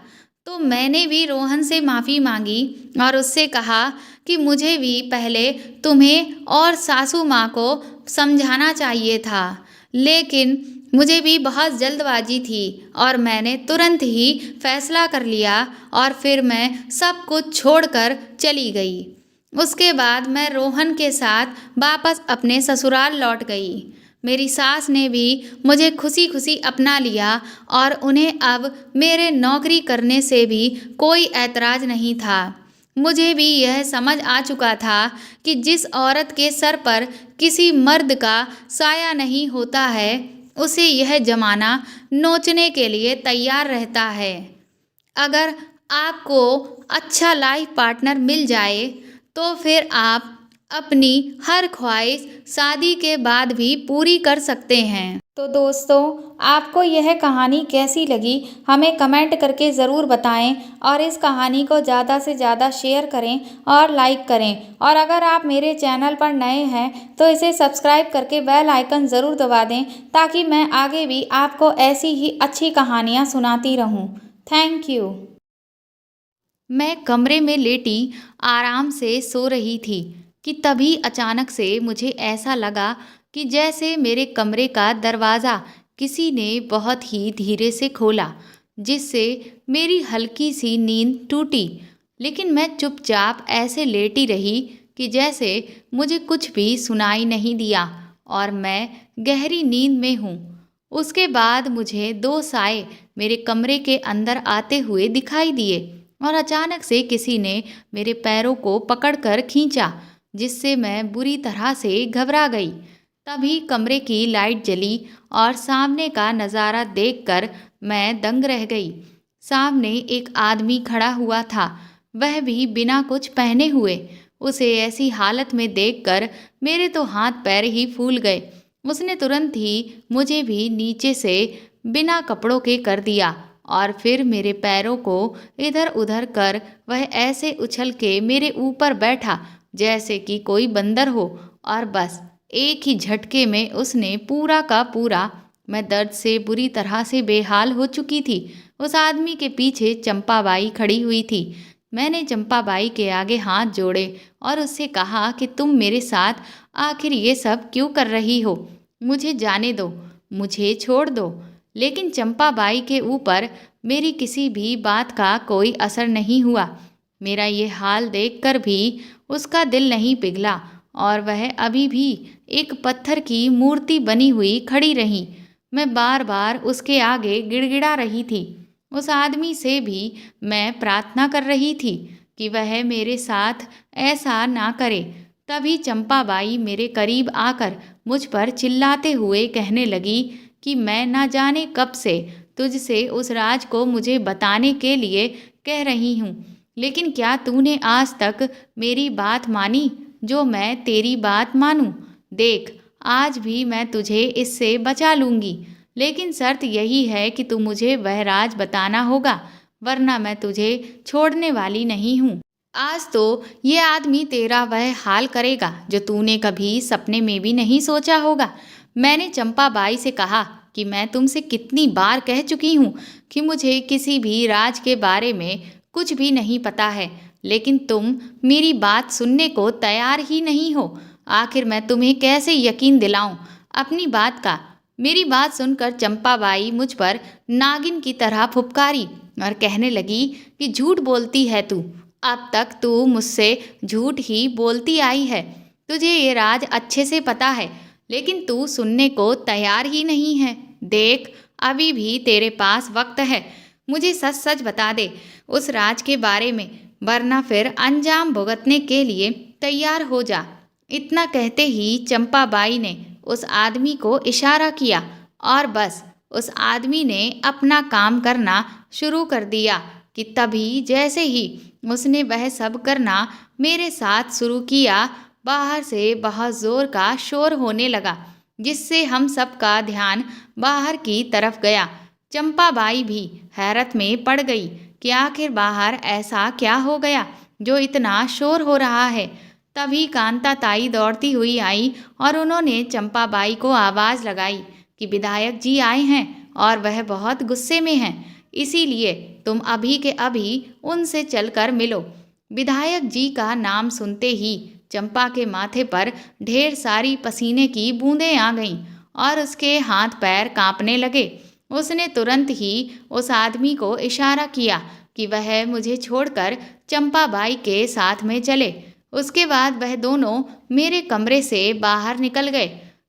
तो मैंने भी रोहन से माफ़ी मांगी और उससे कहा कि मुझे भी पहले तुम्हें और सासू माँ को समझाना चाहिए था, लेकिन मुझे भी बहुत जल्दबाजी थी और मैंने तुरंत ही फैसला कर लिया और फिर मैं सब कुछ छोड़कर चली गई। उसके बाद मैं रोहन के साथ वापस अपने ससुराल लौट गई। मेरी सास ने भी मुझे खुशी खुशी अपना लिया और उन्हें अब मेरे नौकरी करने से भी कोई ऐतराज़ नहीं था। मुझे भी यह समझ आ चुका था कि जिस औरत के सर पर किसी मर्द का साया नहीं होता है, उसे यह ज़माना नोचने के लिए तैयार रहता है। अगर आपको अच्छा लाइफ पार्टनर मिल जाए तो फिर आप अपनी हर ख्वाहिश शादी के बाद भी पूरी कर सकते हैं। तो दोस्तों, आपको यह कहानी कैसी लगी हमें कमेंट करके ज़रूर बताएं और इस कहानी को ज़्यादा से ज़्यादा शेयर करें और लाइक करें। और अगर आप मेरे चैनल पर नए हैं तो इसे सब्सक्राइब करके बेल आइकन ज़रूर दबा दें, ताकि मैं आगे भी आपको ऐसी ही अच्छी कहानियाँ सुनाती रहूँ। Thank you. मैं कमरे में लेटी आराम से सो रही थी कि तभी अचानक से मुझे ऐसा लगा कि जैसे मेरे कमरे का दरवाज़ा किसी ने बहुत ही धीरे से खोला, जिससे मेरी हल्की सी नींद टूटी। लेकिन मैं चुपचाप ऐसे लेटी रही कि जैसे मुझे कुछ भी सुनाई नहीं दिया और मैं गहरी नींद में हूँ। उसके बाद मुझे दो साए मेरे कमरे के अंदर आते हुए दिखाई दिए और अचानक से किसी ने मेरे पैरों को पकड़कर खींचा, जिससे मैं बुरी तरह से घबरा गई। तभी कमरे की लाइट जली और सामने का नज़ारा देखकर मैं दंग रह गई। सामने एक आदमी खड़ा हुआ था, वह भी बिना कुछ पहने हुए। उसे ऐसी हालत में देखकर मेरे तो हाथ पैर ही फूल गए। उसने तुरंत ही मुझे भी नीचे से बिना कपड़ों के कर दिया और फिर मेरे पैरों को इधर उधर कर वह ऐसे उछल के मेरे ऊपर बैठा जैसे कि कोई बंदर हो, और बस एक ही झटके में उसने पूरा का पूरा, मैं दर्द से बुरी तरह से बेहाल हो चुकी थी। उस आदमी के पीछे चंपाबाई खड़ी हुई थी। मैंने चंपाबाई के आगे हाथ जोड़े और उससे कहा कि तुम मेरे साथ आखिर ये सब क्यों कर रही हो? मुझे जाने दो, मुझे छोड़ दो। लेकिन चंपाबाई के ऊपर मेरी किसी भी बात का कोई असर नहीं हुआ। मेरा ये हाल देखकर भी उसका दिल नहीं पिघला और वह अभी भी एक पत्थर की मूर्ति बनी हुई खड़ी रही। मैं बार बार उसके आगे गिड़गिड़ा रही थी। उस आदमी से भी मैं प्रार्थना कर रही थी कि वह मेरे साथ ऐसा ना करे। तभी चंपाबाई मेरे करीब आकर मुझ पर चिल्लाते हुए कहने लगी कि मैं ना जाने कब से तुझसे उस राज को मुझे बताने के लिए कह रही हूँ, लेकिन क्या तूने आज तक मेरी बात मानी जो मैं तेरी बात मानूं? देख, आज भी मैं तुझे इससे बचा लूँगी, लेकिन शर्त यही है कि तू मुझे वह राज बताना होगा, वरना मैं तुझे छोड़ने वाली नहीं हूँ। आज तो ये आदमी तेरा वह हाल करेगा जो तूने कभी सपने में भी नहीं सोचा होगा। मैंने चंपाबाई से कहा कि मैं तुमसे कितनी बार कह चुकी हूँ कि मुझे किसी भी राज के बारे में कुछ भी नहीं पता है, लेकिन तुम मेरी बात सुनने को तैयार ही नहीं हो। आखिर मैं तुम्हें कैसे यकीन दिलाऊं अपनी बात का। मेरी बात सुनकर चंपाबाई मुझ पर नागिन की तरह फुफकारी और कहने लगी कि झूठ बोलती है तू। अब तक तू मुझसे झूठ ही बोलती आई है। तुझे ये राज अच्छे से पता है, लेकिन तू सुनने को तैयार ही नहीं है। देख, अभी भी तेरे पास वक्त है। मुझे सच सच बता दे उस राज के बारे में, वरना फिर अंजाम भुगतने के लिए तैयार हो जा। इतना कहते ही चंपाबाई ने उस आदमी को इशारा किया और बस उस आदमी ने अपना काम करना शुरू कर दिया कि तभी जैसे ही उसने वह सब करना मेरे साथ शुरू किया, बाहर से बहुत जोर का शोर होने लगा, जिससे हम सब का ध्यान बाहर की तरफ गया। चंपाबाई भी हैरत में पड़ गई कि आखिर बाहर ऐसा क्या हो गया जो इतना शोर हो रहा है। तभी कांता ताई दौड़ती हुई आई और उन्होंने चंपाबाई को आवाज़ लगाई कि विधायक जी आए हैं और वह बहुत गुस्से में हैं, इसीलिए तुम अभी के अभी उनसे चलकर मिलो। विधायक जी का नाम सुनते ही चंपा के माथे पर ढेर सारी पसीने की बूंदें आ गईं और उसके हाथ पैर कांपने लगे। उसने तुरंत ही उस आदमी को इशारा किया कि वह मुझे छोड़कर चंपाबाई के साथ में चले। उसके बाद वह दोनों मेरे कमरे से बाहर निकल गए।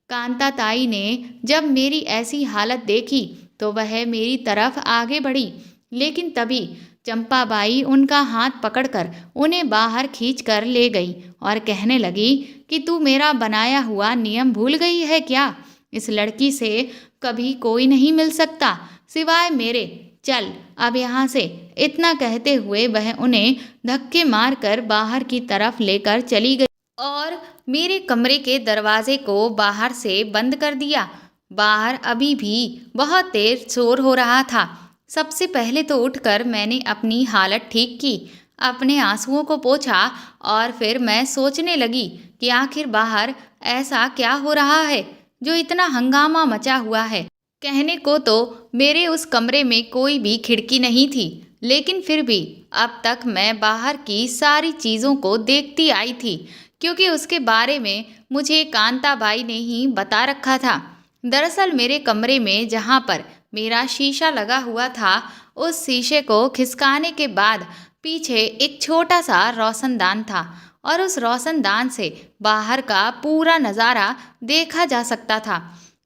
कांता ताई ने जब मेरी ऐसी हालत देखी तो वह मेरी तरफ आगे बढ़ी, लेकिन तभी चंपाबाई उनका हाथ पकड़कर उन्हें बाहर खींचकर ले गई और कहने लगी कि तू मेरा बनाया हुआ नियम भूल गई है क्या? इस लड़की से कभी कोई नहीं मिल सकता सिवाय मेरे। चल अब यहाँ से। इतना कहते हुए वह उन्हें धक्के मारकर बाहर की तरफ लेकर चली गई और मेरे कमरे के दरवाजे को बाहर से बंद कर दिया। बाहर अभी भी बहुत तेज शोर हो रहा था। सबसे पहले तो उठकर मैंने अपनी हालत ठीक की, अपने आंसुओं को पोंछा और फिर मैं सोचने लगी कि आखिर बाहर ऐसा क्या हो रहा है जो इतना हंगामा मचा हुआ है। कहने को तो मेरे उस कमरे में कोई भी खिड़की नहीं थी, लेकिन फिर भी अब तक मैं बाहर की सारी चीज़ों को देखती आई थी, क्योंकि उसके बारे में मुझे कांताबाई ने ही बता रखा था। दरअसल मेरे कमरे में जहाँ पर मेरा शीशा लगा हुआ था, उस शीशे को खिसकाने के बाद पीछे एक छोटा सा रोशनदान था और उस रोशनदान से बाहर का पूरा नज़ारा देखा जा सकता था।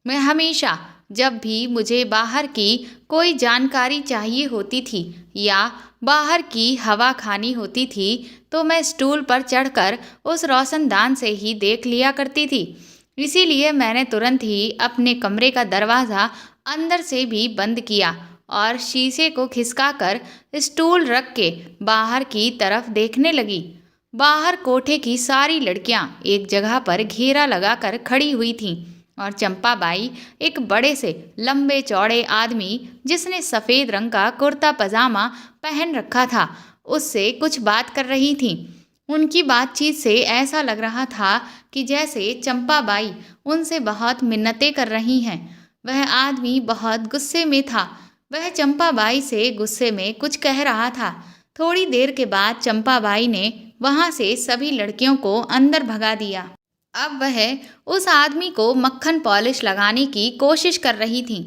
मैं हमेशा जब भी मुझे बाहर की कोई जानकारी चाहिए होती थी या बाहर की हवा खानी होती थी, तो मैं स्टूल पर चढ़कर उस रोशनदान से ही देख लिया करती थी। इसीलिए मैंने तुरंत ही अपने कमरे का दरवाज़ा अंदर से भी बंद किया और शीशे को खिसकाकर स्टूल रख के बाहर की तरफ देखने लगी। बाहर कोठे की सारी लड़कियां एक जगह पर घेरा लगाकर खड़ी हुई थीं और चंपाबाई एक बड़े से लंबे चौड़े आदमी जिसने सफ़ेद रंग का कुर्ता पजामा पहन रखा था, उससे कुछ बात कर रही थीं। उनकी बातचीत से ऐसा लग रहा था कि जैसे चंपाबाई उनसे बहुत मिन्नतें कर रही हैं। वह आदमी बहुत गुस्से में था। वह चंपाबाई से गुस्से में कुछ कह रहा था। थोड़ी देर के बाद चंपाबाई ने वहाँ से सभी लड़कियों को अंदर भगा दिया। अब वह उस आदमी को मक्खन पॉलिश लगाने की कोशिश कर रही थी।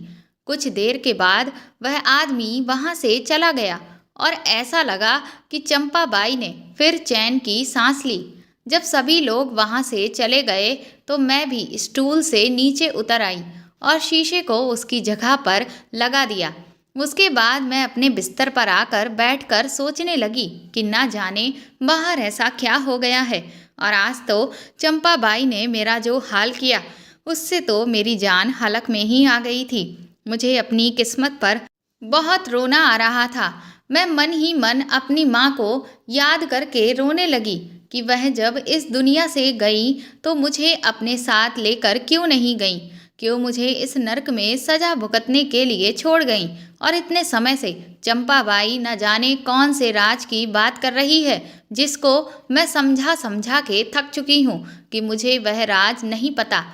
कुछ देर के बाद वह आदमी वहाँ से चला गया और ऐसा लगा कि चंपाबाई ने फिर चैन की सांस ली। जब सभी लोग वहाँ से चले गए तो मैं भी स्टूल से नीचे उतर आई और शीशे को उसकी जगह पर लगा दिया। उसके बाद मैं अपने बिस्तर पर आकर बैठकर सोचने लगी कि ना जाने बाहर ऐसा क्या हो गया है, और आज तो चंपाबाई ने मेरा जो हाल किया उससे तो मेरी जान हलक में ही आ गई थी। मुझे अपनी किस्मत पर बहुत रोना आ रहा था। मैं मन ही मन अपनी माँ को याद करके रोने लगी कि वह जब इस दुनिया से गई तो मुझे अपने साथ लेकर क्यों नहीं गईं? क्यों मुझे इस नर्क में सजा भुगतने के लिए छोड़ गईं? और इतने समय से चंपाबाई न जाने कौन से राज की बात कर रही है, जिसको मैं समझा समझा के थक चुकी हूँ कि मुझे वह राज नहीं पता।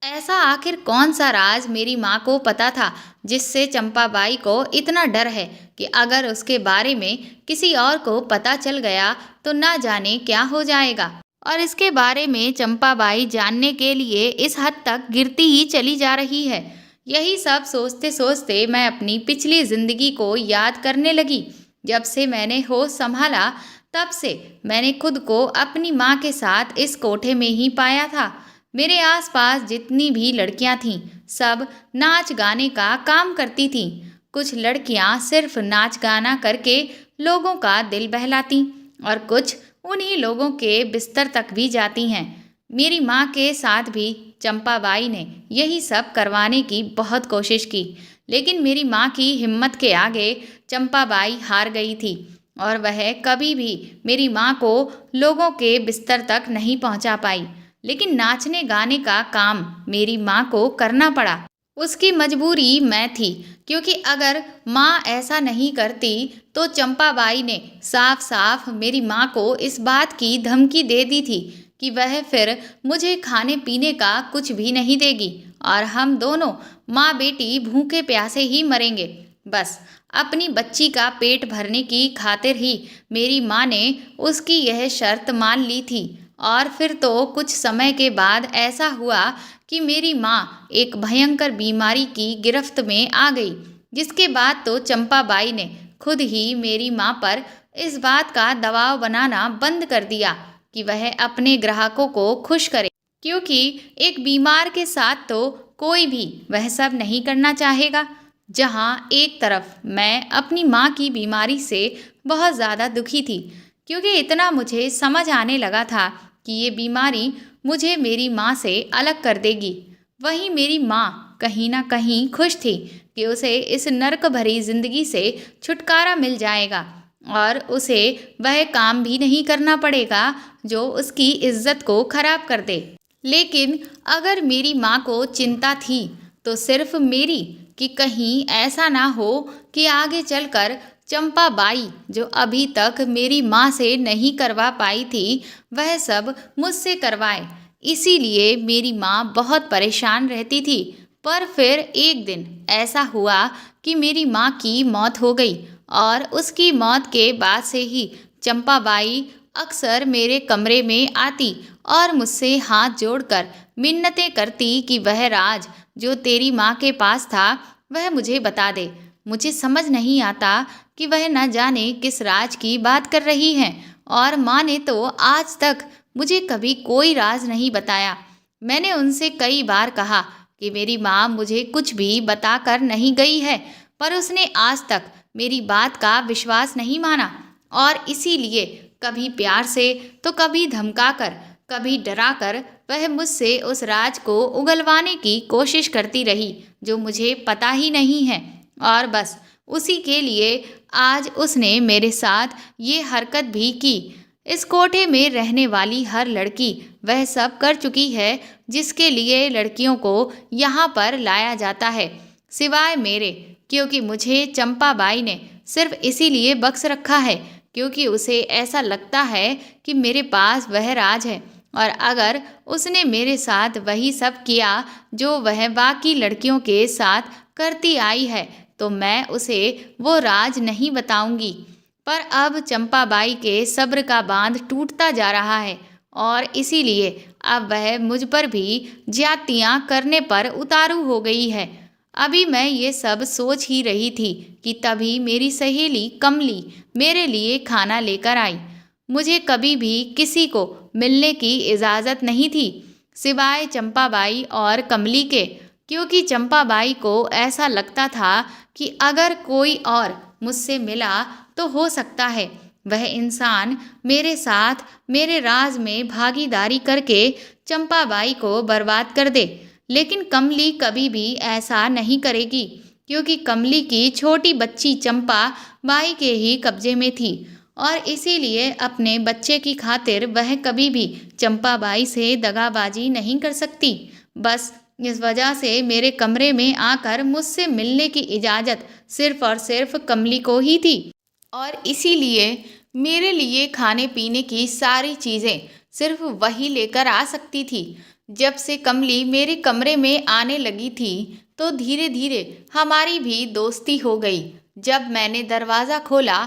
ऐसा आखिर कौन सा राज मेरी माँ को पता था जिससे चंपाबाई को इतना डर है कि अगर उसके बारे में किसी और को पता चल गया तो ना जाने क्या हो जाएगा। और इसके बारे में चंपाबाई जानने के लिए इस हद तक गिरती ही चली जा रही है। यही सब सोचते सोचते मैं अपनी पिछली जिंदगी को याद करने लगी। जब से मैंने होश संभाला तब से मैंने खुद को अपनी माँ के साथ इस कोठे में ही पाया था। मेरे आसपास जितनी भी लड़कियां थीं, सब नाच गाने का काम करती थीं। कुछ लड़कियां सिर्फ नाच गाना करके लोगों का दिल बहलाती और कुछ उन्हीं लोगों के बिस्तर तक भी जाती हैं। मेरी माँ के साथ भी चंपाबाई ने यही सब करवाने की बहुत कोशिश की, लेकिन मेरी माँ की हिम्मत के आगे चंपाबाई हार गई थी और वह कभी भी मेरी माँ को लोगों के बिस्तर तक नहीं पहुँचा पाई। लेकिन नाचने गाने का काम मेरी माँ को करना पड़ा। उसकी मजबूरी मैं थी, क्योंकि अगर माँ ऐसा नहीं करती तो चंपाबाई ने साफ साफ मेरी माँ को इस बात की धमकी दे दी थी कि वह फिर मुझे खाने पीने का कुछ भी नहीं देगी और हम दोनों माँ बेटी भूखे प्यासे ही मरेंगे। बस अपनी बच्ची का पेट भरने की खातिर ही मेरी माँ ने उसकी यह शर्त मान ली थी। और फिर तो कुछ समय के बाद ऐसा हुआ कि मेरी माँ एक भयंकर बीमारी की गिरफ्त में आ गई, जिसके बाद तो चंपाबाई ने खुद ही मेरी माँ पर इस बात का दबाव बनाना बंद कर दिया कि वह अपने ग्राहकों को खुश करे, क्योंकि एक बीमार के साथ तो कोई भी वह सब नहीं करना चाहेगा। जहाँ एक तरफ मैं अपनी माँ की बीमारी से बहुत ज़्यादा दुखी थी, क्योंकि इतना मुझे समझ आने लगा था कि ये बीमारी मुझे मेरी माँ से अलग कर देगी, वहीं मेरी माँ कहीं ना कहीं खुश थी कि उसे इस नर्क भरी जिंदगी से छुटकारा मिल जाएगा और उसे वह काम भी नहीं करना पड़ेगा जो उसकी इज्जत को खराब कर दे। लेकिन अगर मेरी माँ को चिंता थी तो सिर्फ मेरी, कि कहीं ऐसा ना हो कि आगे चलकर चंपाबाई, जो अभी तक मेरी माँ से नहीं करवा पाई थी, वह सब मुझसे करवाए। इसीलिए मेरी माँ बहुत परेशान रहती थी। पर फिर एक दिन ऐसा हुआ कि मेरी माँ की मौत हो गई और उसकी मौत के बाद से ही चंपाबाई अक्सर मेरे कमरे में आती और मुझसे हाथ जोड़कर मिन्नतें करती कि वह राज जो तेरी माँ के पास था वह मुझे बता दे। मुझे समझ नहीं आता कि वह न जाने किस राज की बात कर रही हैं, और माँ ने तो आज तक मुझे कभी कोई राज नहीं बताया। मैंने उनसे कई बार कहा कि मेरी माँ मुझे कुछ भी बता कर नहीं गई है, पर उसने आज तक मेरी बात का विश्वास नहीं माना और इसीलिए कभी प्यार से तो कभी धमकाकर, कभी डराकर वह मुझसे उस राज को उगलवाने की कोशिश करती रही जो मुझे पता ही नहीं है। और बस उसी के लिए आज उसने मेरे साथ ये हरकत भी की। इस कोठे में रहने वाली हर लड़की वह सब कर चुकी है जिसके लिए लड़कियों को यहाँ पर लाया जाता है, सिवाय मेरे, क्योंकि मुझे चंपाबाई ने सिर्फ इसीलिए बख्श रखा है क्योंकि उसे ऐसा लगता है कि मेरे पास वह राज है, और अगर उसने मेरे साथ वही सब किया जो वह बाकी लड़कियों के साथ करती आई है तो मैं उसे वो राज नहीं बताऊंगी। पर अब चंपाबाई के सब्र का बांध टूटता जा रहा है और इसीलिए अब वह मुझ पर भी ज्यादतियाँ करने पर उतारू हो गई है। अभी मैं ये सब सोच ही रही थी कि तभी मेरी सहेली कमली मेरे लिए खाना लेकर आई। मुझे कभी भी किसी को मिलने की इजाज़त नहीं थी सिवाय चंपाबाई और कमली के, क्योंकि चंपाबाई को ऐसा लगता था कि अगर कोई और मुझसे मिला तो हो सकता है वह इंसान मेरे साथ मेरे राज में भागीदारी करके चंपाबाई को बर्बाद कर दे। लेकिन कमली कभी भी ऐसा नहीं करेगी, क्योंकि कमली की छोटी बच्ची चंपा बाई के ही कब्जे में थी और इसीलिए अपने बच्चे की खातिर वह कभी भी चंपाबाई से दगाबाजी नहीं कर सकती। बस इस वजह से मेरे कमरे में आकर मुझसे मिलने की इजाज़त सिर्फ और सिर्फ कमली को ही थी, और इसीलिए मेरे लिए खाने पीने की सारी चीज़ें सिर्फ वही लेकर आ सकती थी। जब से कमली मेरे कमरे में आने लगी थी तो धीरे धीरे हमारी भी दोस्ती हो गई। जब मैंने दरवाज़ा खोला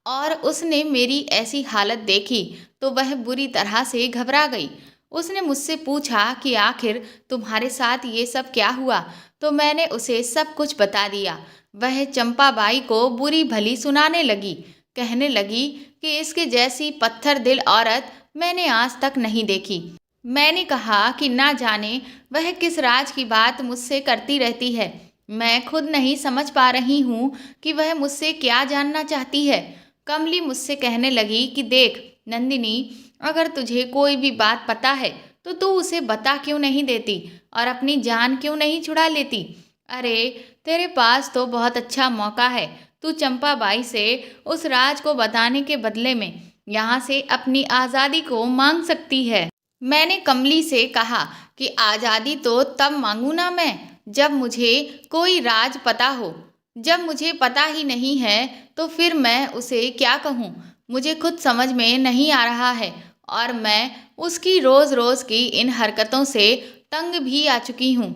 और उसने मेरी ऐसी हालत देखी तो वह बुरी तरह से घबरा गई। उसने मुझसे पूछा कि आखिर तुम्हारे साथ ये सब क्या हुआ, तो मैंने उसे सब कुछ बता दिया। वह चंपाबाई को बुरी भली सुनाने लगी, कहने लगी कि इसके जैसी पत्थर दिल औरत मैंने आज तक नहीं देखी। मैंने कहा कि ना जाने वह किस राज की बात मुझसे करती रहती है। मैं खुद नहीं समझ पा रही हूँ कि वह मुझसे क्या जानना चाहती है। कमली मुझसे कहने लगी कि देख नंदिनी, अगर तुझे कोई भी बात पता है तो तू उसे बता क्यों नहीं देती और अपनी जान क्यों नहीं छुड़ा लेती। अरे तेरे पास तो बहुत अच्छा मौका है। तू चंपाबाई से उस राज को बताने के बदले में यहाँ से अपनी आज़ादी को मांग सकती है। मैंने कमली से कहा कि आज़ादी तो तब मांगू ना मैं जब मुझे कोई राज पता हो। जब मुझे पता ही नहीं है तो फिर मैं उसे क्या कहूँ। मुझे खुद समझ में नहीं आ रहा है और मैं उसकी रोज़ रोज़ की इन हरकतों से तंग भी आ चुकी हूँ।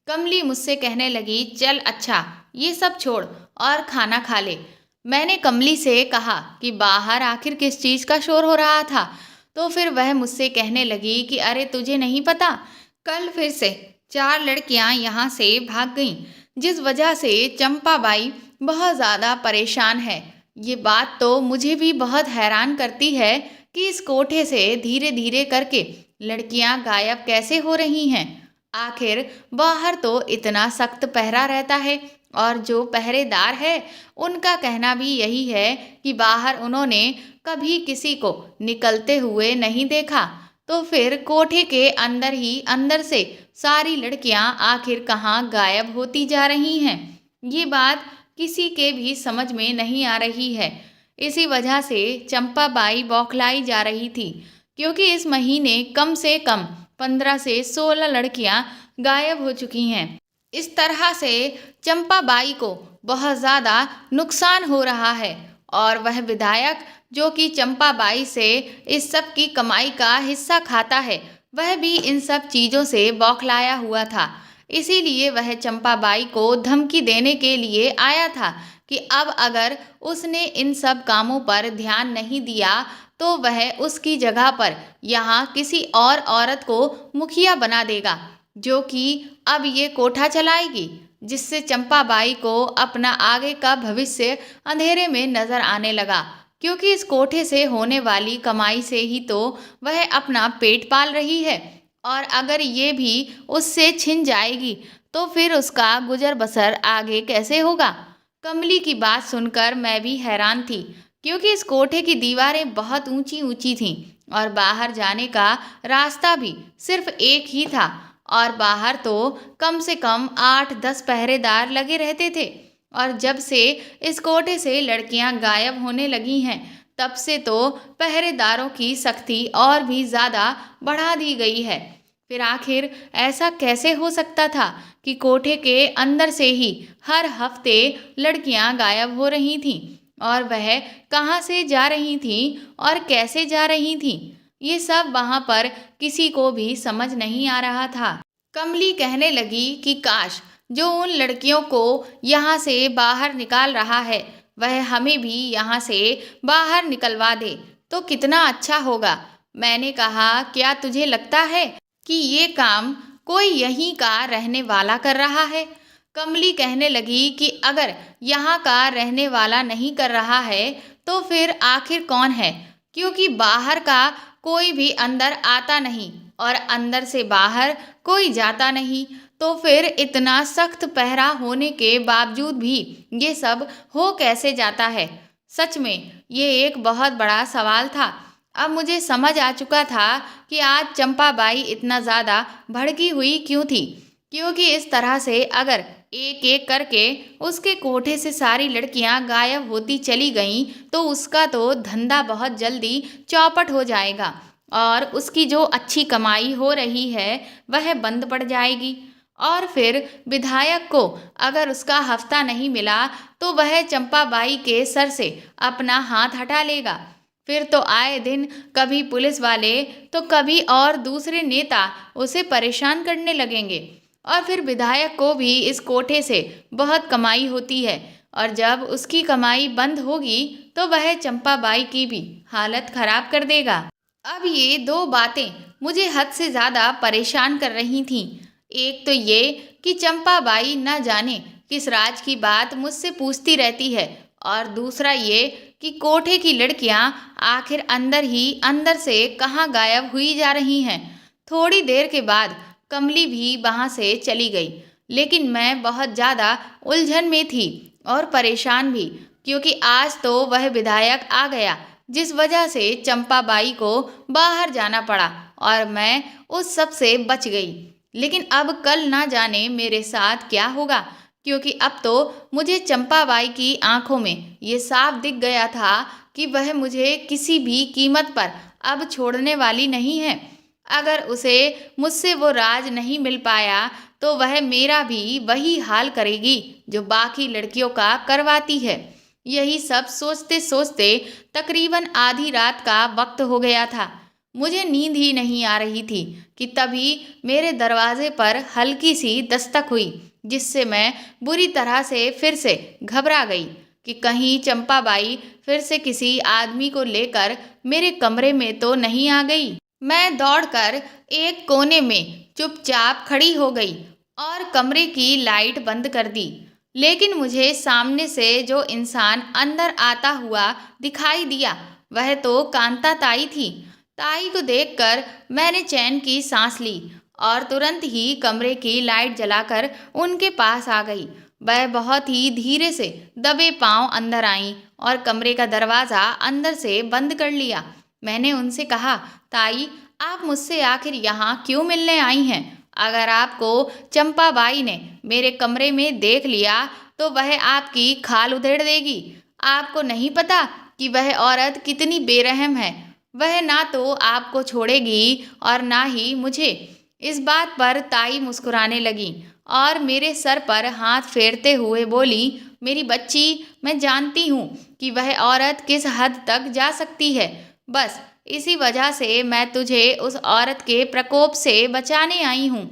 कमली मुझसे कहने लगी, चल अच्छा ये सब छोड़ और खाना खा ले। मैंने कमली से कहा कि बाहर आखिर किस चीज़ का शोर हो रहा था, तो फिर वह मुझसे कहने लगी कि अरे तुझे नहीं पता, कल फिर से 4 लड़कियां यहाँ से भाग गईं, जिस वजह से चंपाबाई बहुत ज़्यादा परेशान है। ये बात तो मुझे भी बहुत हैरान करती है कि इस कोठे से धीरे धीरे करके लड़कियां गायब कैसे हो रही हैं। आखिर बाहर तो इतना सख्त पहरा रहता है और जो पहरेदार है उनका कहना भी यही है कि बाहर उन्होंने कभी किसी को निकलते हुए नहीं देखा। तो फिर कोठे के अंदर ही अंदर से सारी लड़कियां आखिर कहाँ गायब होती जा रही हैं, ये बात किसी के भी समझ में नहीं आ रही है। इसी वजह से चंपाबाई बौखलाई जा रही थी, क्योंकि इस महीने कम से कम 15 से 16 लड़कियां गायब हो चुकी हैं। इस तरह से चंपाबाई को बहुत ज़्यादा नुकसान हो रहा है और वह विधायक जो कि चंपाबाई से इस सब की कमाई का हिस्सा खाता है, वह भी इन सब चीज़ों से बौखलाया हुआ था। इसीलिए वह चंपाबाई को धमकी देने के लिए आया था कि अब अगर उसने इन सब कामों पर ध्यान नहीं दिया तो वह उसकी जगह पर यहाँ किसी और औरत को मुखिया बना देगा, जो कि अब ये कोठा चलाएगी, जिससे चंपाबाई को अपना आगे का भविष्य अंधेरे में नजर आने लगा। क्योंकि इस कोठे से होने वाली कमाई से ही तो वह अपना पेट पाल रही है, और अगर ये भी उससे छिन जाएगी तो फिर उसका गुजर बसर आगे कैसे होगा। कमली की बात सुनकर मैं भी हैरान थी, क्योंकि इस कोठे की दीवारें बहुत ऊंची ऊंची थीं और बाहर जाने का रास्ता भी सिर्फ एक ही था, और बाहर तो कम से कम 8-10 पहरेदार लगे रहते थे। और जब से इस कोठे से लड़कियां गायब होने लगी हैं, तब से तो पहरेदारों की सख्ती और भी ज़्यादा बढ़ा दी गई है। फिर आखिर ऐसा कैसे हो सकता था कि कोठे के अंदर से ही हर हफ्ते लड़कियां गायब हो रही थीं, और वह कहाँ से जा रही थीं और कैसे जा रही थीं, ये सब वहाँ पर किसी को भी समझ नहीं आ रहा था। कमली कहने लगी कि काश जो उन लड़कियों को यहाँ से बाहर निकाल रहा है वह हमें भी यहाँ से बाहर निकलवा दे तो कितना अच्छा होगा। मैंने कहा, क्या तुझे लगता है कि ये काम कोई यहीं का रहने वाला कर रहा है? कमली कहने लगी कि अगर यहाँ का रहने वाला नहीं कर रहा है तो फिर आखिर कौन है, क्योंकि बाहर का कोई भी अंदर आता नहीं और अंदर से बाहर कोई जाता नहीं, तो फिर इतना सख्त पहरा होने के बावजूद भी ये सब हो कैसे जाता है। सच में ये एक बहुत बड़ा सवाल था। अब मुझे समझ आ चुका था कि आज चंपाबाई इतना ज़्यादा भड़की हुई क्यों थी। क्योंकि इस तरह से अगर एक एक करके उसके कोठे से सारी लड़कियां गायब होती चली गईं तो उसका तो धंधा बहुत जल्दी चौपट हो जाएगा और उसकी जो अच्छी कमाई हो रही है वह बंद पड़ जाएगी। और फिर विधायक को अगर उसका हफ्ता नहीं मिला तो वह चंपाबाई के सर से अपना हाथ हटा लेगा। फिर तो आए दिन कभी पुलिस वाले तो कभी और दूसरे नेता उसे परेशान करने लगेंगे। और फिर विधायक को भी इस कोठे से बहुत कमाई होती है और जब उसकी कमाई बंद होगी तो वह चंपाबाई की भी हालत खराब कर देगा। अब ये दो बातें मुझे हद से ज़्यादा परेशान कर रही थीं। एक तो ये कि चंपाबाई न जाने किस राज की बात मुझसे पूछती रहती है और दूसरा ये कि कोठे की लड़कियां आखिर अंदर ही अंदर से कहाँ गायब हुई जा रही हैं। थोड़ी देर के बाद कमली भी वहाँ से चली गई, लेकिन मैं बहुत ज़्यादा उलझन में थी और परेशान भी, क्योंकि आज तो वह विधायक आ गया जिस वजह से चंपाबाई को बाहर जाना पड़ा और मैं उस सब से बच गई। लेकिन अब कल ना जाने मेरे साथ क्या होगा, क्योंकि अब तो मुझे चंपाबाई की आंखों में ये साफ दिख गया था कि वह मुझे किसी भी कीमत पर अब छोड़ने वाली नहीं है। अगर उसे मुझसे वो राज नहीं मिल पाया तो वह मेरा भी वही हाल करेगी जो बाकी लड़कियों का करवाती है। यही सब सोचते सोचते तकरीबन आधी रात का वक्त हो गया था। मुझे नींद ही नहीं आ रही थी कि तभी मेरे दरवाजे पर हल्की सी दस्तक हुई, जिससे मैं बुरी तरह से फिर से घबरा गई कि कहीं चंपाबाई फिर से किसी आदमी को लेकर मेरे कमरे में तो नहीं आ गई। मैं दौड़कर एक कोने में चुपचाप खड़ी हो गई और कमरे की लाइट बंद कर दी। लेकिन मुझे सामने से जो इंसान अंदर आता हुआ दिखाई दिया वह तो कांता ताई थी। ताई को देखकर मैंने चैन की सांस ली और तुरंत ही कमरे की लाइट जलाकर उनके पास आ गई। वह बहुत ही धीरे से दबे पांव अंदर आईं और कमरे का दरवाज़ा अंदर से बंद कर लिया। मैंने उनसे कहा, ताई आप मुझसे आखिर यहाँ क्यों मिलने आई हैं? अगर आपको चंपाबाई ने मेरे कमरे में देख लिया तो वह आपकी खाल उधेड़ देगी। आपको नहीं पता कि वह औरत कितनी बेरहम है। वह ना तो आपको छोड़ेगी और ना ही मुझे। इस बात पर ताई मुस्कुराने लगी और मेरे सर पर हाथ फेरते हुए बोली, मेरी बच्ची, मैं जानती हूँ कि वह औरत किस हद तक जा सकती है। बस इसी वजह से मैं तुझे उस औरत के प्रकोप से बचाने आई हूँ,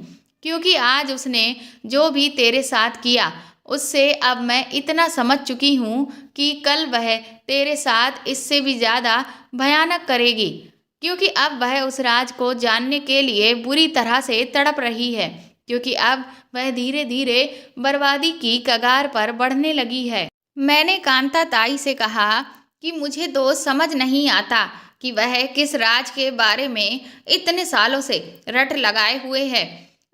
क्योंकि आज उसने जो भी तेरे साथ किया उससे अब मैं इतना समझ चुकी हूँ कि कल वह तेरे साथ इससे भी ज़्यादा भयानक करेगी, क्योंकि अब वह उस राज को जानने के लिए बुरी तरह से तड़प रही है, क्योंकि अब वह धीरे धीरे बर्बादी की कगार पर बढ़ने लगी है। मैंने कांता ताई से कहा कि मुझे तो समझ नहीं आता कि वह किस राज के बारे में इतने सालों से रट लगाए हुए है।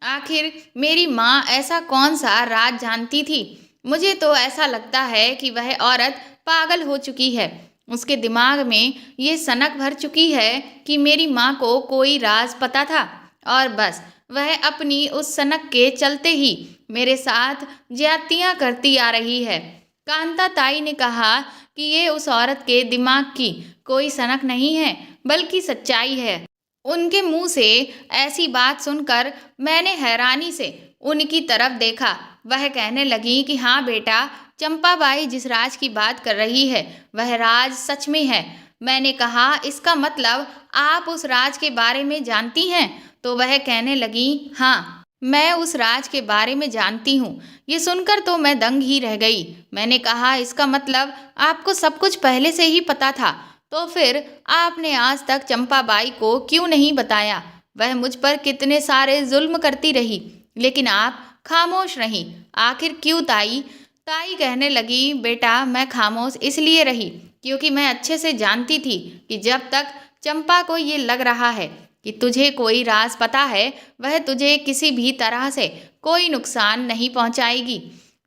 आखिर मेरी माँ ऐसा कौन सा राज जानती थी? मुझे तो ऐसा लगता है कि वह औरत पागल हो चुकी है। उसके दिमाग में ये सनक भर चुकी है कि मेरी माँ को कोई राज पता था और बस वह अपनी उस सनक के चलते ही मेरे साथ ज्यादतियाँ करती आ रही है। कांता ताई ने कहा कि ये उस औरत के दिमाग की कोई सनक नहीं है, बल्कि सच्चाई है। उनके मुंह से ऐसी बात सुनकर मैंने हैरानी से उनकी तरफ देखा। वह कहने लगी कि हाँ बेटा, चंपाबाई जिस राज की बात कर रही है वह राज सच में है। मैंने कहा, इसका मतलब आप उस राज के बारे में जानती हैं? तो वह कहने लगी, हाँ मैं उस राज के बारे में जानती हूँ। ये सुनकर तो मैं दंग ही रह गई। मैंने कहा, इसका मतलब आपको सब कुछ पहले से ही पता था? तो फिर आपने आज तक चंपाबाई को क्यों नहीं बताया? वह मुझ पर कितने सारे जुल्म करती रही, लेकिन आप खामोश रहीं। आखिर क्यों ताई? ताई कहने लगी, बेटा मैं खामोश इसलिए रही क्योंकि मैं अच्छे से जानती थी कि जब तक चंपा को ये लग रहा है कि तुझे कोई राज पता है, वह तुझे किसी भी तरह से कोई नुकसान नहीं पहुंचाएगी।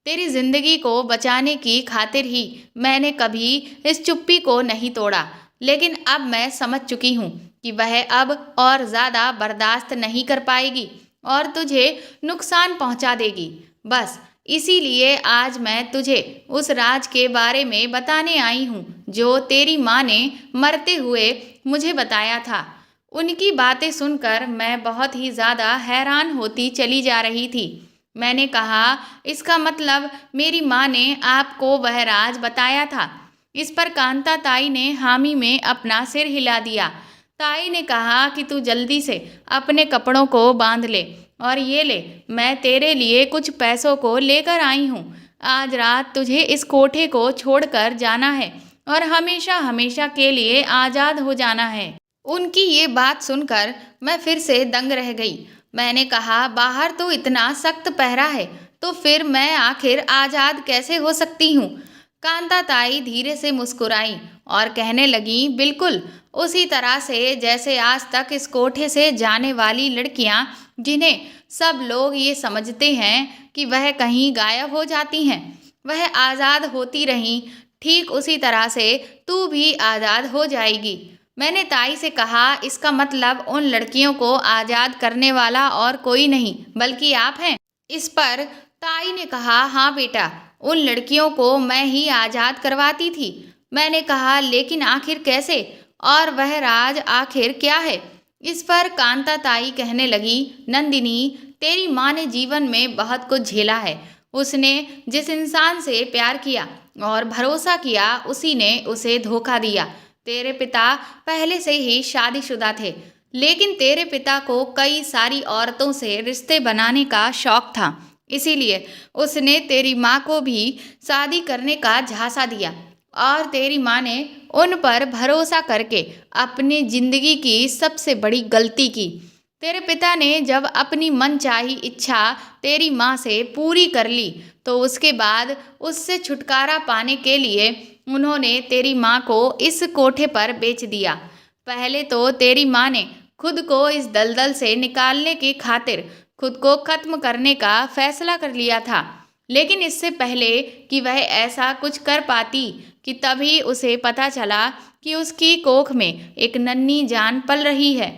तेरी जिंदगी को बचाने की खातिर ही मैंने कभी इस चुप्पी को नहीं तोड़ा। लेकिन अब मैं समझ चुकी हूँ कि वह अब और ज़्यादा बर्दाश्त नहीं कर पाएगी। और तुझे नुकसान पहुंचा देगी। बस इसीलिए आज मैं तुझे उस राज के बारे में बताने आई हूँ जो तेरी माँ ने मरते हुए मुझे बताया था। उनकी बातें सुनकर मैं बहुत ही ज़्यादा हैरान होती चली जा रही थी। मैंने कहा, इसका मतलब मेरी माँ ने आपको वह राज बताया था? इस पर कांता ताई ने हामी में अपना सिर हिला दिया। ताई ने कहा कि तू जल्दी से अपने कपड़ों को बांध ले और ये ले, मैं तेरे लिए कुछ पैसों को लेकर आई हूँ। आज रात तुझे इस कोठे को छोड़कर जाना है और हमेशा हमेशा के लिए आज़ाद हो जाना है। उनकी ये बात सुनकर मैं फिर से दंग रह गई। मैंने कहा, बाहर तो इतना सख्त पहरा है, तो फिर मैं आखिर आज़ाद कैसे हो सकती हूँ? कांता ताई धीरे से मुस्कुराई और कहने लगी, बिल्कुल उसी तरह से जैसे आज तक इस कोठे से जाने वाली लड़कियां, जिन्हें सब लोग ये समझते हैं कि वह कहीं गायब हो जाती हैं, वह आज़ाद होती रहीं, ठीक उसी तरह से तू भी आज़ाद हो जाएगी। मैंने ताई से कहा, इसका मतलब उन लड़कियों को आज़ाद करने वाला और कोई नहीं बल्कि आप हैं? इस पर ताई ने कहा, हाँ बेटा, उन लड़कियों को मैं ही आज़ाद करवाती थी। मैंने कहा, लेकिन आखिर कैसे, और वह राज आखिर क्या है? इस पर कांता ताई कहने लगी, नंदिनी, तेरी माँ ने जीवन में बहुत कुछ झेला है। उसने जिस इंसान से प्यार किया और भरोसा किया, उसी ने उसे धोखा दिया। तेरे पिता पहले से ही शादीशुदा थे, लेकिन तेरे पिता को कई सारी औरतों से रिश्ते बनाने का शौक था। इसीलिए उसने तेरी माँ को भी शादी करने का झांसा दिया और तेरी माँ ने उन पर भरोसा करके अपनी जिंदगी की सबसे बड़ी गलती की। तेरे पिता ने जब अपनी मनचाही इच्छा तेरी माँ से पूरी कर ली, तो उसके बाद उससे छुटकारा पाने के लिए उन्होंने तेरी माँ को इस कोठे पर बेच दिया। पहले तो तेरी माँ ने खुद को इस दलदल से निकालने की खातिर खुद को खत्म करने का फैसला कर लिया था, लेकिन इससे पहले कि वह ऐसा कुछ कर पाती कि तभी उसे पता चला कि उसकी कोख में एक नन्ही जान पल रही है।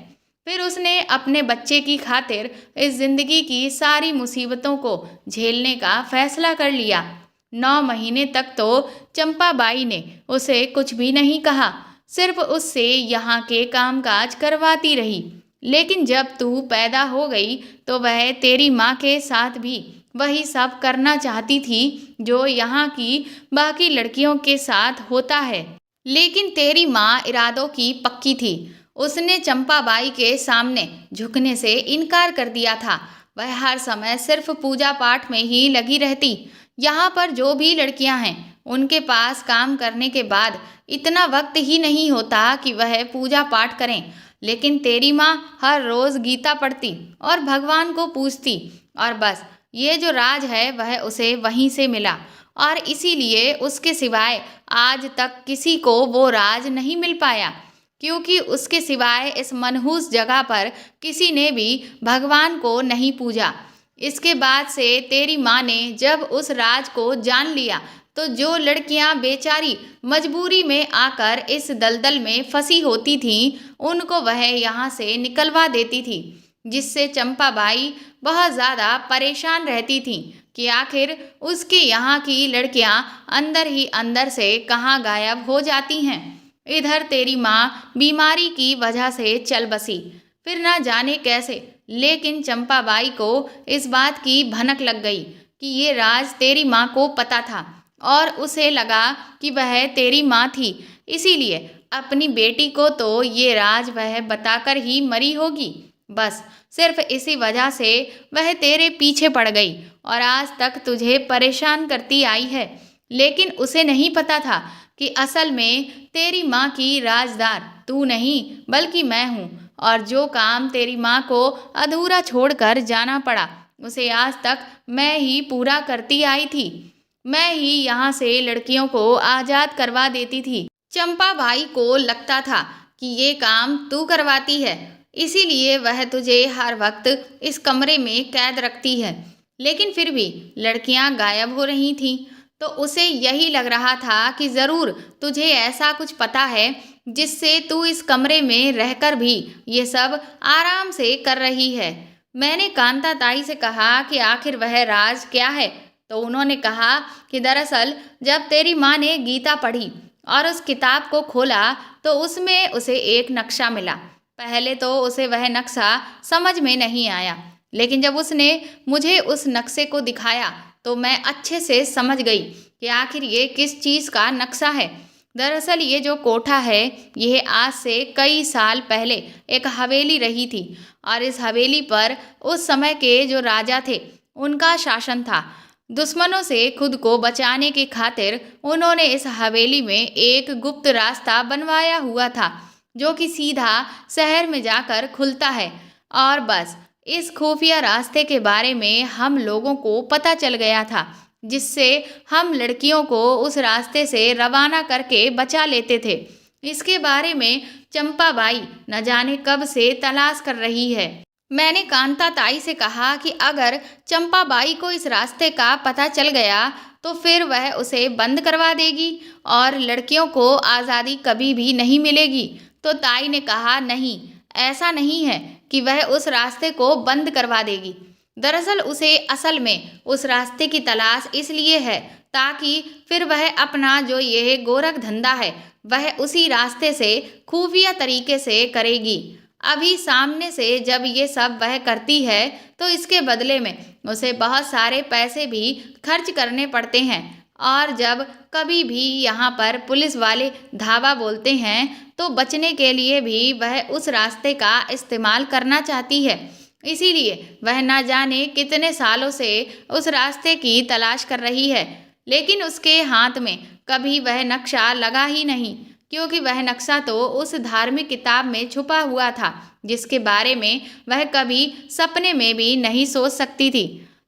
फिर उसने अपने बच्चे की खातिर इस जिंदगी की सारी मुसीबतों को झेलने का फैसला कर लिया। 9 महीने तक तो चंपाबाई ने उसे कुछ भी नहीं कहा, सिर्फ उससे यहाँ के कामकाज करवाती रही। लेकिन जब तू पैदा हो गई तो वह तेरी माँ के साथ भी वही सब करना चाहती थी जो यहाँ की बाकी लड़कियों के साथ होता है। लेकिन तेरी माँ इरादों की पक्की थी। उसने चंपाबाई के सामने झुकने से इनकार कर दिया था। वह हर समय सिर्फ पूजा पाठ में ही लगी रहती। यहाँ पर जो भी लड़कियाँ हैं, उनके पास काम करने के बाद इतना वक्त ही नहीं होता कि वह पूजा पाठ करें। लेकिन तेरी माँ हर रोज़ गीता पढ़ती और भगवान को पूजती, और बस ये जो राज है वह उसे वहीं से मिला, और इसीलिए उसके सिवाय आज तक किसी को वो राज नहीं मिल पाया, क्योंकि उसके सिवाय इस मनहूस जगह पर किसी ने भी भगवान को नहीं पूजा। इसके बाद से तेरी माँ ने जब उस राज को जान लिया, तो जो लड़कियां बेचारी मजबूरी में आकर इस दलदल में फंसी होती थीं, उनको वह यहाँ से निकलवा देती थी, जिससे चंपाबाई बहुत ज़्यादा परेशान रहती थी कि आखिर उसके यहाँ की लड़कियां अंदर ही अंदर से कहाँ गायब हो जाती हैं। इधर तेरी माँ बीमारी की वजह से चल बसी, फिर ना जाने कैसे, लेकिन चंपाबाई को इस बात की भनक लग गई कि ये राज तेरी माँ को पता था, और उसे लगा कि वह तेरी माँ थी, इसीलिए अपनी बेटी को तो ये राज वह बताकर ही मरी होगी। बस सिर्फ इसी वजह से वह तेरे पीछे पड़ गई और आज तक तुझे परेशान करती आई है। लेकिन उसे नहीं पता था कि असल में तेरी माँ की राजदार तू नहीं बल्कि मैं हूँ, और जो काम तेरी माँ को अधूरा छोड़कर जाना पड़ा, उसे आज तक मैं ही पूरा करती आई थी। मैं ही यहाँ से लड़कियों को आज़ाद करवा देती थी। चंपाबाई को लगता था कि ये काम तू करवाती है, इसीलिए वह तुझे हर वक्त इस कमरे में कैद रखती है। लेकिन फिर भी लड़कियां गायब हो रही थीं, तो उसे यही लग रहा था कि ज़रूर तुझे ऐसा कुछ पता है जिससे तू इस कमरे में रहकर भी ये सब आराम से कर रही है। मैंने कांता ताई से कहा कि आखिर वह राज क्या है। तो उन्होंने कहा कि दरअसल जब तेरी माँ ने गीता पढ़ी और उस किताब को खोला तो उसमें उसे एक नक्शा मिला। पहले तो उसे वह नक्शा समझ में नहीं आया, लेकिन जब उसने मुझे उस नक्शे को दिखाया तो मैं अच्छे से समझ गई कि आखिर ये किस चीज़ का नक्शा है। दरअसल ये जो कोठा है, यह आज से कई साल पहले एक हवेली रही थी और इस हवेली पर उस समय के जो राजा थे उनका शासन था। दुश्मनों से खुद को बचाने की खातिर उन्होंने इस हवेली में एक गुप्त रास्ता बनवाया हुआ था जो कि सीधा शहर में जाकर खुलता है। और बस इस खुफिया रास्ते के बारे में हम लोगों को पता चल गया था, जिससे हम लड़कियों को उस रास्ते से रवाना करके बचा लेते थे। इसके बारे में चंपाबाई न जाने कब से तलाश कर रही है। मैंने कांता ताई से कहा कि अगर चंपाबाई को इस रास्ते का पता चल गया तो फिर वह उसे बंद करवा देगी और लड़कियों को आज़ादी कभी भी नहीं मिलेगी। तो ताई ने कहा, नहीं, ऐसा नहीं है कि वह उस रास्ते को बंद करवा देगी। दरअसल उसे असल में उस रास्ते की तलाश इसलिए है ताकि फिर वह अपना जो यह गोरख धंधा है वह उसी रास्ते से खुफिया तरीके से करेगी। अभी सामने से जब ये सब वह करती है तो इसके बदले में उसे बहुत सारे पैसे भी खर्च करने पड़ते हैं और जब कभी भी यहाँ पर पुलिस वाले धावा बोलते हैं तो बचने के लिए भी वह उस रास्ते का इस्तेमाल करना चाहती है। इसीलिए वह ना जाने कितने सालों से उस रास्ते की तलाश कर रही है, लेकिन उसके हाथ में कभी वह नक्शा लगा ही नहीं, क्योंकि वह नक्शा तो उस धार्मिक किताब में छुपा हुआ था जिसके बारे में वह कभी सपने में भी नहीं सोच सकती थी।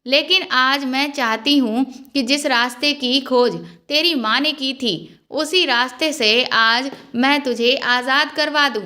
लेकिन आज मैं चाहती हूँ कि जिस रास्ते की खोज तेरी माँ ने की थी उसी रास्ते से आज मैं तुझे आज़ाद करवा दूँ।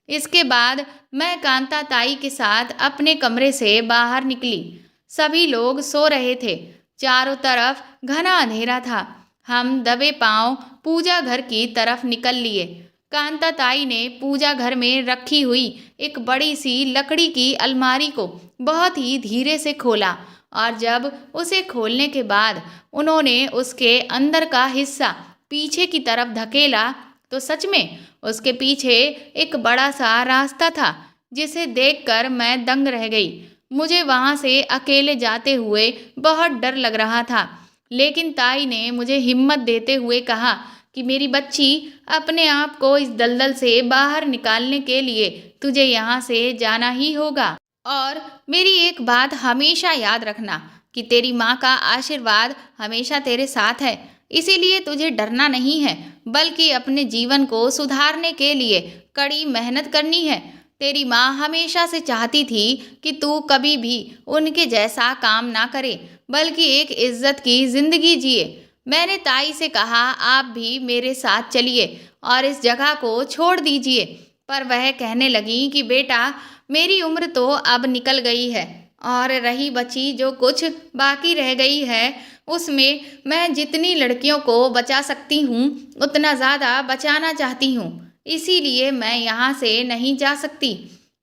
इसके बाद मैं कांता ताई के साथ अपने कमरे से बाहर निकली। सभी लोग सो रहे थे, चारों तरफ घना अंधेरा था। हम दबे पांव पूजा घर की तरफ निकल लिए। कांता ताई ने पूजा घर में रखी हुई एक बड़ी सी लकड़ी की अलमारी को बहुत ही धीरे से खोला और जब उसे खोलने के बाद उन्होंने उसके अंदर का हिस्सा पीछे की तरफ धकेला तो सच में उसके पीछे एक बड़ा सा रास्ता था जिसे देखकर मैं दंग रह गई। मुझे वहां से अकेले जाते हुए बहुत डर लग रहा था, लेकिन ताई ने मुझे हिम्मत देते हुए कहा कि मेरी बच्ची, अपने आप को इस दलदल से बाहर निकालने के लिए तुझे यहाँ से जाना ही होगा। और मेरी एक बात हमेशा याद रखना कि तेरी माँ का आशीर्वाद हमेशा तेरे साथ है, इसीलिए तुझे डरना नहीं है, बल्कि अपने जीवन को सुधारने के लिए कड़ी मेहनत करनी है। तेरी माँ हमेशा से चाहती थी कि तू कभी भी उनके जैसा काम ना करे, बल्कि एक इज्जत की जिंदगी जिए। मैंने ताई से कहा, आप भी मेरे साथ चलिए और इस जगह को छोड़ दीजिए। पर वह कहने लगी कि बेटा, मेरी उम्र तो अब निकल गई है और रही बची जो कुछ बाकी रह गई है उसमें मैं जितनी लड़कियों को बचा सकती हूँ उतना ज़्यादा बचाना चाहती हूँ, इसीलिए मैं यहाँ से नहीं जा सकती।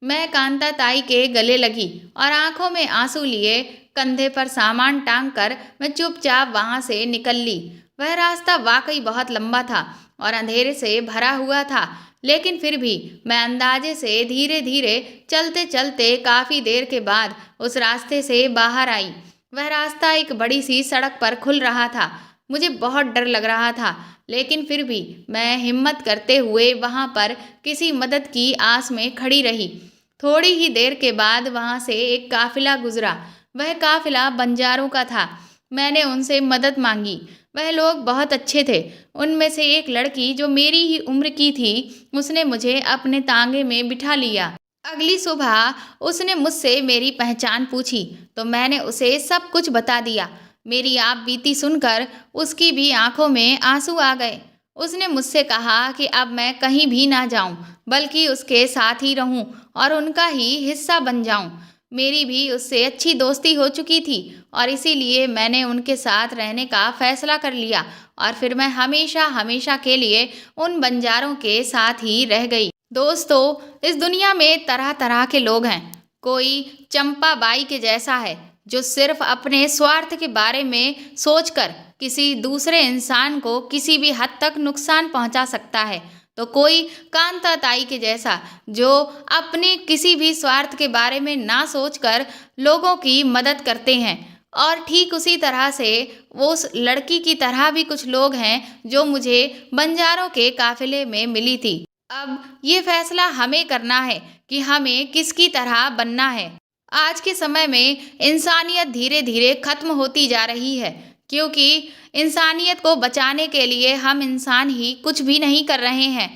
मैं कांता ताई के गले लगी और आंखों में आंसू लिए कंधे पर सामान टांग कर मैं चुपचाप वहाँ से निकल ली। वह रास्ता वाकई बहुत लंबा था और अंधेरे से भरा हुआ था, लेकिन फिर भी मैं अंदाजे से धीरे धीरे चलते चलते काफ़ी देर के बाद उस रास्ते से बाहर आई। वह रास्ता एक बड़ी सी सड़क पर खुल रहा था। मुझे बहुत डर लग रहा था, लेकिन फिर भी मैं हिम्मत करते हुए वहाँ पर किसी मदद की आस में खड़ी रही। थोड़ी ही देर के बाद वहाँ से एक काफिला गुजरा। वह काफिला बंजारों का था। मैंने उनसे मदद मांगी। वह लोग बहुत अच्छे थे। उनमें से एक लड़की जो मेरी ही उम्र की थी, उसने मुझे अपने तांगे में बिठा लिया। अगली सुबह उसने मुझसे मेरी पहचान पूछी तो मैंने उसे सब कुछ बता दिया। मेरी आप बीती सुनकर उसकी भी आंखों में आंसू आ गए। उसने मुझसे कहा कि अब मैं कहीं भी ना जाऊं, बल्कि उसके साथ ही रहूं और उनका ही हिस्सा बन जाऊं। मेरी भी उससे अच्छी दोस्ती हो चुकी थी और इसीलिए मैंने उनके साथ रहने का फैसला कर लिया और फिर मैं हमेशा हमेशा के लिए उन बंजारों के साथ ही रह गई। दोस्तों, इस दुनिया में तरह तरह के लोग हैं। कोई चंपा बाई के जैसा है जो सिर्फ अपने स्वार्थ के बारे में सोचकर किसी दूसरे इंसान को किसी भी हद तक नुकसान पहुंचा सकता है, तो कोई कांता ताई के जैसा जो अपने किसी भी स्वार्थ के बारे में ना सोचकर लोगों की मदद करते हैं। और ठीक उसी तरह से वो उस लड़की की तरह भी कुछ लोग हैं जो मुझे बंजारों के काफिले में मिली थी। अब ये फैसला हमें करना है कि हमें किसकी तरह बनना है। आज के समय में इंसानियत धीरे धीरे खत्म होती जा रही है, क्योंकि इंसानियत को बचाने के लिए हम इंसान ही कुछ भी नहीं कर रहे हैं।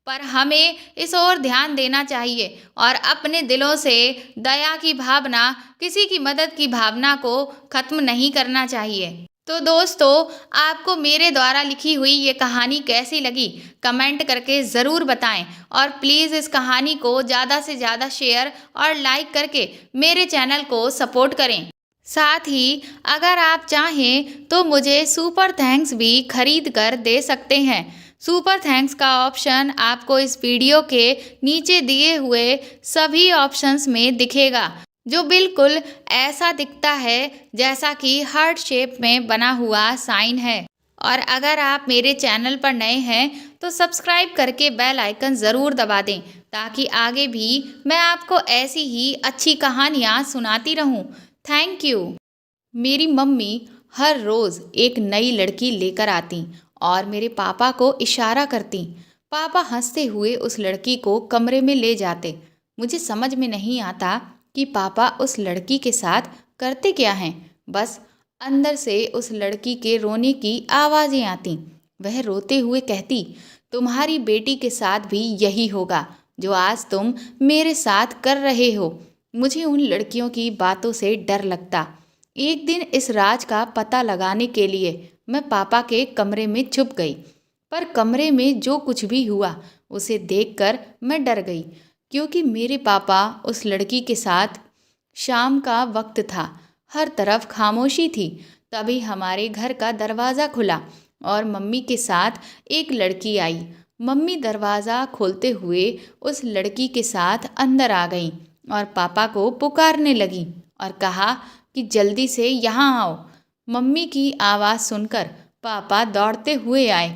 पर हमें इस ओर ध्यान देना चाहिए और अपने दिलों से दया की भावना, किसी की मदद की भावना को खत्म नहीं करना चाहिए। तो दोस्तों, आपको मेरे द्वारा लिखी हुई ये कहानी कैसी लगी कमेंट करके ज़रूर बताएं और प्लीज़ इस कहानी को ज़्यादा से ज़्यादा शेयर और लाइक करके मेरे चैनल को सपोर्ट करें। साथ ही अगर आप चाहें तो मुझे सुपर थैंक्स भी खरीद कर दे सकते हैं। सुपर थैंक्स का ऑप्शन आपको इस वीडियो के नीचे दिए हुए सभी ऑप्शंस में दिखेगा, जो बिल्कुल ऐसा दिखता है जैसा कि हार्ट शेप में बना हुआ साइन है। और अगर आप मेरे चैनल पर नए हैं तो सब्सक्राइब करके बेल आइकन ज़रूर दबा दें, ताकि आगे भी मैं आपको ऐसी ही अच्छी कहानियाँ सुनाती रहूँ। Thank you. मेरी मम्मी हर रोज़ एक नई लड़की लेकर आती और मेरे पापा को इशारा करती। पापा हंसते हुए उस लड़की को कमरे में ले जाते। मुझे समझ में नहीं आता कि पापा उस लड़की के साथ करते क्या हैं। बस अंदर से उस लड़की के रोने की आवाज़ें आती। वह रोते हुए कहती, तुम्हारी बेटी के साथ भी यही होगा जो आज तुम मेरे साथ कर रहे हो। मुझे उन लड़कियों की बातों से डर लगता। एक दिन इस राज का पता लगाने के लिए मैं पापा के कमरे में छुप गई, पर कमरे में जो कुछ भी हुआ उसे देखकर मैं डर गई, क्योंकि मेरे पापा उस लड़की के साथ। शाम का वक्त था, हर तरफ खामोशी थी। तभी हमारे घर का दरवाज़ा खुला और मम्मी के साथ एक लड़की आई। मम्मी दरवाज़ा खोलते हुए उस लड़की के साथ अंदर आ गई और पापा को पुकारने लगी और कहा कि जल्दी से यहाँ आओ। मम्मी की आवाज़ सुनकर पापा दौड़ते हुए आए।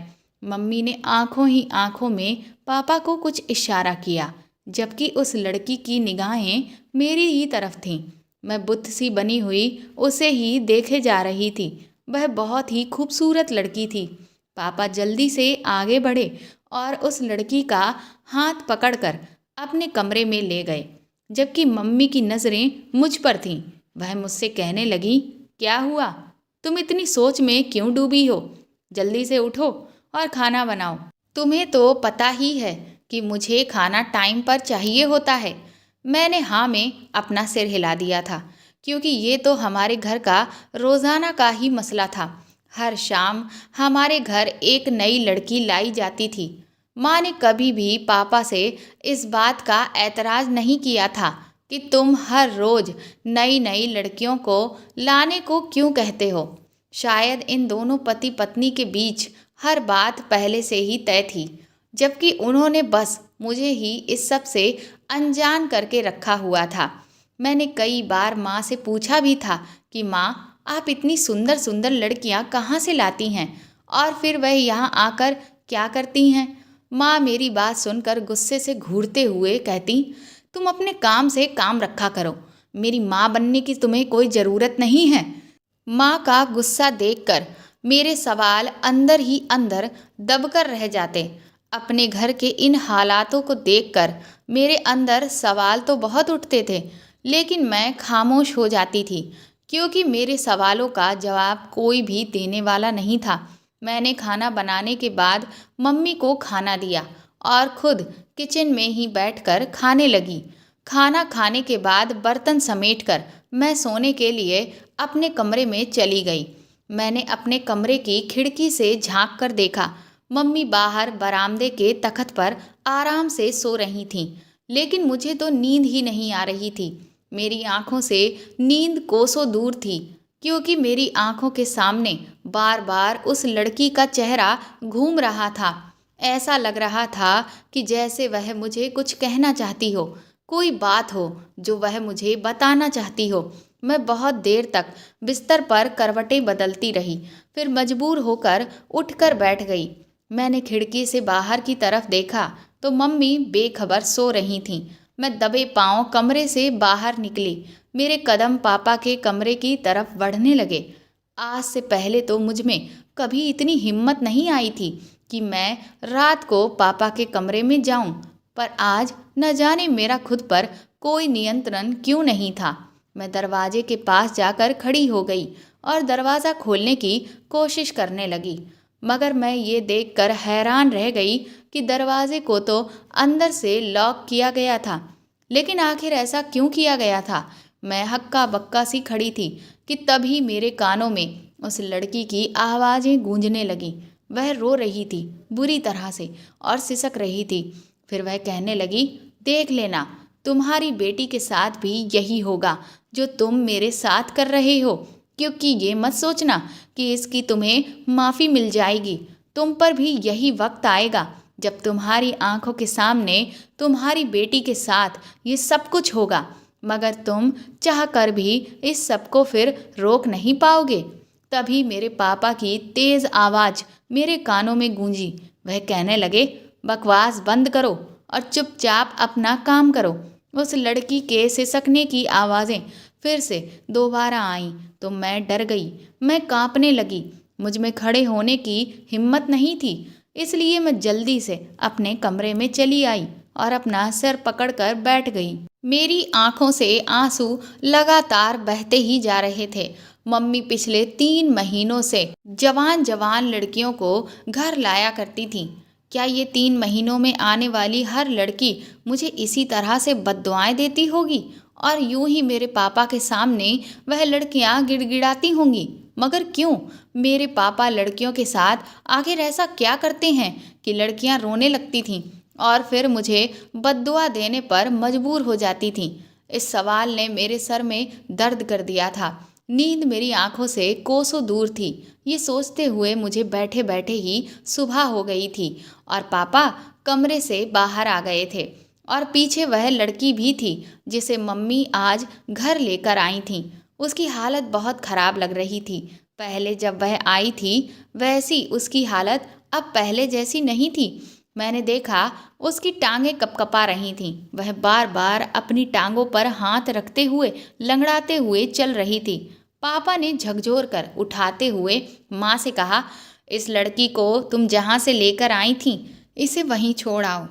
मम्मी ने आंखों ही आंखों में पापा को कुछ इशारा किया, जबकि उस लड़की की निगाहें मेरी ही तरफ थीं। मैं बुत सी बनी हुई उसे ही देखे जा रही थी। वह बहुत ही खूबसूरत लड़की थी। पापा जल्दी से आगे बढ़े और उस लड़की का हाथ पकड़कर अपने कमरे में ले गए, जबकि मम्मी की नज़रें मुझ पर थीं। वह मुझसे कहने लगी, क्या हुआ? तुम इतनी सोच में क्यों डूबी हो? जल्दी से उठो और खाना बनाओ। तुम्हें तो पता ही है कि मुझे खाना टाइम पर चाहिए होता है। मैंने हाँ में अपना सिर हिला दिया था, क्योंकि ये तो हमारे घर का रोज़ाना का ही मसला था। हर शाम हमारे घर एक नई लड़की लाई जाती थी। माँ ने कभी भी पापा से इस बात का ऐतराज़ नहीं किया था कि तुम हर रोज़ नई नई लड़कियों को लाने को क्यों कहते हो। शायद इन दोनों पति पत्नी के बीच हर बात पहले से ही तय थी, जबकि उन्होंने बस मुझे ही इस सब से अनजान करके रखा हुआ था। मैंने कई बार माँ से पूछा भी था कि माँ, आप इतनी सुंदर सुंदर लड़कियाँ कहाँ से लाती हैं और फिर वह यहाँ आकर क्या करती हैं। माँ मेरी बात सुनकर गुस्से से घूरते हुए कहती, तुम अपने काम से काम रखा करो, मेरी माँ बनने की तुम्हें कोई ज़रूरत नहीं है। माँ का गुस्सा देखकर मेरे सवाल अंदर ही अंदर दबकर रह जाते। अपने घर के इन हालातों को देखकर मेरे अंदर सवाल तो बहुत उठते थे, लेकिन मैं खामोश हो जाती थी, क्योंकि मेरे सवालों का जवाब कोई भी देने वाला नहीं था। मैंने खाना बनाने के बाद मम्मी को खाना दिया और खुद किचन में ही बैठकर खाने लगी। खाना खाने के बाद बर्तन समेटकर मैं सोने के लिए अपने कमरे में चली गई। मैंने अपने कमरे की खिड़की से झांक कर देखा। मम्मी बाहर बरामदे के तख्त पर आराम से सो रही थीं, लेकिन मुझे तो नींद ही नहीं आ रही थी। मेरी आंखों से नींद कोसों दूर थी, क्योंकि मेरी आंखों के सामने बार बार उस लड़की का चेहरा घूम रहा था। ऐसा लग रहा था कि जैसे वह मुझे कुछ कहना चाहती हो, कोई बात हो जो वह मुझे बताना चाहती हो। मैं बहुत देर तक बिस्तर पर करवटें बदलती रही, फिर मजबूर होकर उठकर बैठ गई। मैंने खिड़की से बाहर की तरफ देखा तो मम्मी बेखबर सो रही थीं। मैं दबे पांव कमरे से बाहर निकली। मेरे कदम पापा के कमरे की तरफ बढ़ने लगे। आज से पहले तो मुझ में कभी इतनी हिम्मत नहीं आई थी कि मैं रात को पापा के कमरे में जाऊं, पर आज न जाने मेरा खुद पर कोई नियंत्रण क्यों नहीं था। मैं दरवाजे के पास जाकर खड़ी हो गई और दरवाज़ा खोलने की कोशिश करने लगी, मगर मैं ये देखकर हैरान रह गई कि दरवाजे को तो अंदर से लॉक किया गया था। लेकिन आखिर ऐसा क्यों किया गया था? मैं हक्का बक्का सी खड़ी थी कि तभी मेरे कानों में उस लड़की की आवाज़ें गूंजने लगीं। वह रो रही थी बुरी तरह से और सिसक रही थी। फिर वह कहने लगी, देख लेना, तुम्हारी बेटी के साथ भी यही होगा जो तुम मेरे साथ कर रहे हो, क्योंकि ये मत सोचना कि इसकी तुम्हें माफ़ी मिल जाएगी। तुम पर भी यही वक्त आएगा जब तुम्हारी आंखों के सामने तुम्हारी बेटी के साथ ये सब कुछ होगा, मगर तुम चाह कर भी इस सब को फिर रोक नहीं पाओगे। तभी मेरे पापा की तेज़ आवाज़ मेरे कानों में गूंजी। वह कहने लगे, बकवास बंद करो और चुपचाप अपना काम करो। उस लड़की के सिसकने की आवाज़ें फिर से दोबारा आईं तो मैं डर गई। मैं कांपने लगी। मुझ में खड़े होने की हिम्मत नहीं थी, इसलिए मैं जल्दी से अपने कमरे में चली आई और अपना सिर पकड़कर बैठ गई। मेरी आंखों से आंसू लगातार बहते ही जा रहे थे। मम्मी पिछले 3 महीनों से जवान जवान लड़कियों को घर लाया करती थीं। क्या ये 3 महीनों में आने वाली हर लड़की मुझे इसी तरह से बद्दुआएं देती होगी और यूं ही मेरे पापा के सामने वह लड़कियां गिड़गिड़ाती होंगी? मगर क्यों? मेरे पापा लड़कियों के साथ आखिर ऐसा क्या करते हैं कि लड़कियां रोने लगती थीं और फिर मुझे बद्दुआ देने पर मजबूर हो जाती थीं? इस सवाल ने मेरे सर में दर्द कर दिया था। नींद मेरी आंखों से कोसों दूर थी। ये सोचते हुए मुझे बैठे बैठे ही सुबह हो गई थी और पापा कमरे से बाहर आ गए थे और पीछे वह लड़की भी थी जिसे मम्मी आज घर लेकर आई थीं। उसकी हालत बहुत खराब लग रही थी। पहले जब वह आई थी वैसी उसकी हालत अब पहले जैसी नहीं थी। मैंने देखा उसकी टांगें कपकपा रही थीं। वह बार बार अपनी टांगों पर हाथ रखते हुए लंगड़ाते हुए चल रही थी। पापा ने झकझोर कर उठाते हुए माँ से कहा, इस लड़की को तुम जहाँ से लेकर आई थीं इसे वहीं छोड़ आओ।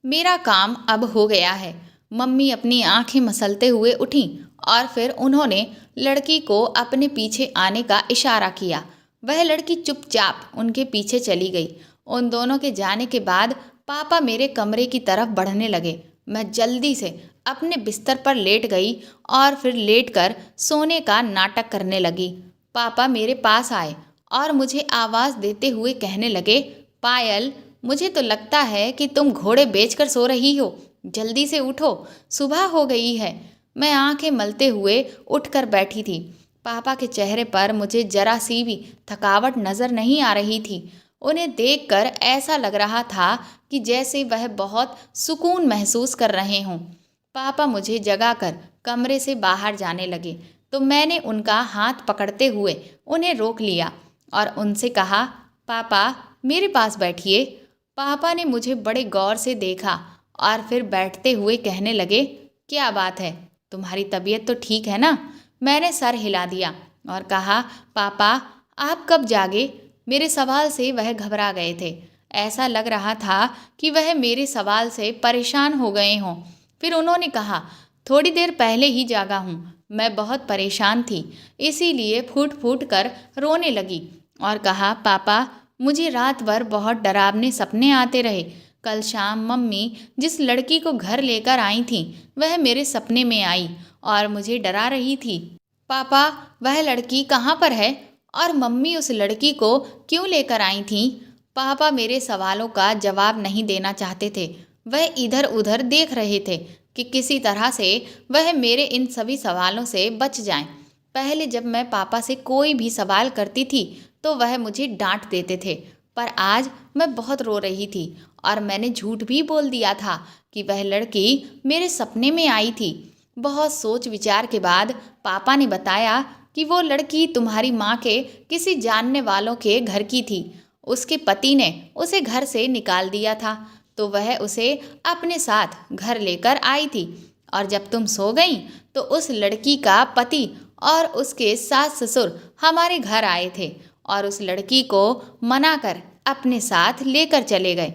मेरा काम अब हो गया है। मम्मी अपनी आंखें मसलते हुए उठीं और फिर उन्होंने लड़की को अपने पीछे आने का इशारा किया। वह लड़की चुपचाप उनके पीछे चली गई। उन दोनों के जाने के बाद पापा मेरे कमरे की तरफ बढ़ने लगे। मैं जल्दी से अपने बिस्तर पर लेट गई और फिर लेटकर सोने का नाटक करने लगी। पापा मेरे पास आए और मुझे आवाज़ देते हुए कहने लगे, पायल, मुझे तो लगता है कि तुम घोड़े बेचकर सो रही हो। जल्दी से उठो, सुबह हो गई है। मैं आंखें मलते हुए उठकर बैठी थी। पापा के चेहरे पर मुझे जरा सी भी थकावट नज़र नहीं आ रही थी। उन्हें देखकर ऐसा लग रहा था कि जैसे वह बहुत सुकून महसूस कर रहे हों। पापा मुझे जगाकर कमरे से बाहर जाने लगे तो मैंने उनका हाथ पकड़ते हुए उन्हें रोक लिया और उनसे कहा, पापा मेरे पास बैठिए। पापा ने मुझे बड़े गौर से देखा और फिर बैठते हुए कहने लगे, क्या बात है, तुम्हारी तबीयत तो ठीक है ना? मैंने सर हिला दिया और कहा, पापा आप कब जागे? मेरे सवाल से वह घबरा गए थे। ऐसा लग रहा था कि वह मेरे सवाल से परेशान हो गए हों। फिर उन्होंने कहा, थोड़ी देर पहले ही जागा हूँ। मैं बहुत परेशान थी, इसीलिए फूट फूट कर रोने लगी और कहा, पापा मुझे रात भर बहुत डरावने सपने आते रहे। कल शाम मम्मी जिस लड़की को घर लेकर आई थी वह मेरे सपने में आई और मुझे डरा रही थी। पापा वह लड़की कहाँ पर है और मम्मी उस लड़की को क्यों लेकर आई थीं? पापा मेरे सवालों का जवाब नहीं देना चाहते थे। वह इधर उधर देख रहे थे कि किसी तरह से वह मेरे इन सभी सवालों से बच जाएं। पहले जब मैं पापा से कोई भी सवाल करती थी तो वह मुझे डांट देते थे, पर आज मैं बहुत रो रही थी और मैंने झूठ भी बोल दिया था कि वह लड़की मेरे सपने में आई थी। बहुत सोच विचार के बाद पापा ने बताया कि वो लड़की तुम्हारी माँ के किसी जानने वालों के घर की थी। उसके पति ने उसे घर से निकाल दिया था, तो वह उसे अपने साथ घर लेकर आई थी। और जब तुम सो गई तो उस लड़की का पति और उसके सास ससुर हमारे घर आए थे और उस लड़की को मनाकर अपने साथ लेकर चले गए।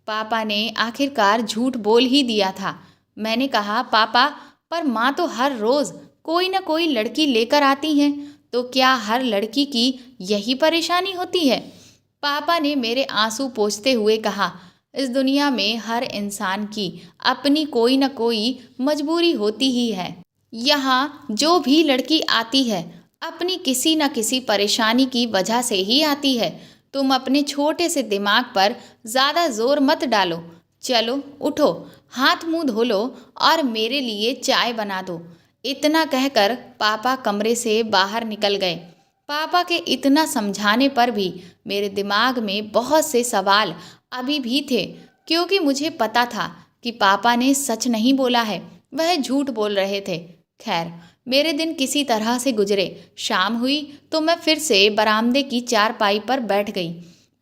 पापा ने आखिरकार झूठ बोल ही दिया था। मैंने कहा, पापा, पर माँ तो हर रोज कोई ना कोई लड़की लेकर आती हैं, तो क्या हर लड़की की यही परेशानी होती है? पापा ने मेरे आंसू पोंछते हुए कहा, इस दुनिया में हर इंसान की अपनी कोई ना कोई मजबूरी होती ही है। यहाँ जो भी लड़की आती है अपनी किसी न किसी परेशानी की वजह से ही आती है। तुम अपने छोटे से दिमाग पर ज़्यादा जोर मत डालो। चलो उठो, हाथ मुंह धो लो और मेरे लिए चाय बना दो। इतना कहकर पापा कमरे से बाहर निकल गए। पापा के इतना समझाने पर भी मेरे दिमाग में बहुत से सवाल अभी भी थे, क्योंकि मुझे पता था कि पापा ने सच नहीं बोला है, वह झूठ बोल रहे थे। खैर, मेरे दिन किसी तरह से गुजरे। शाम हुई तो मैं फिर से बरामदे की चारपाई पर बैठ गई।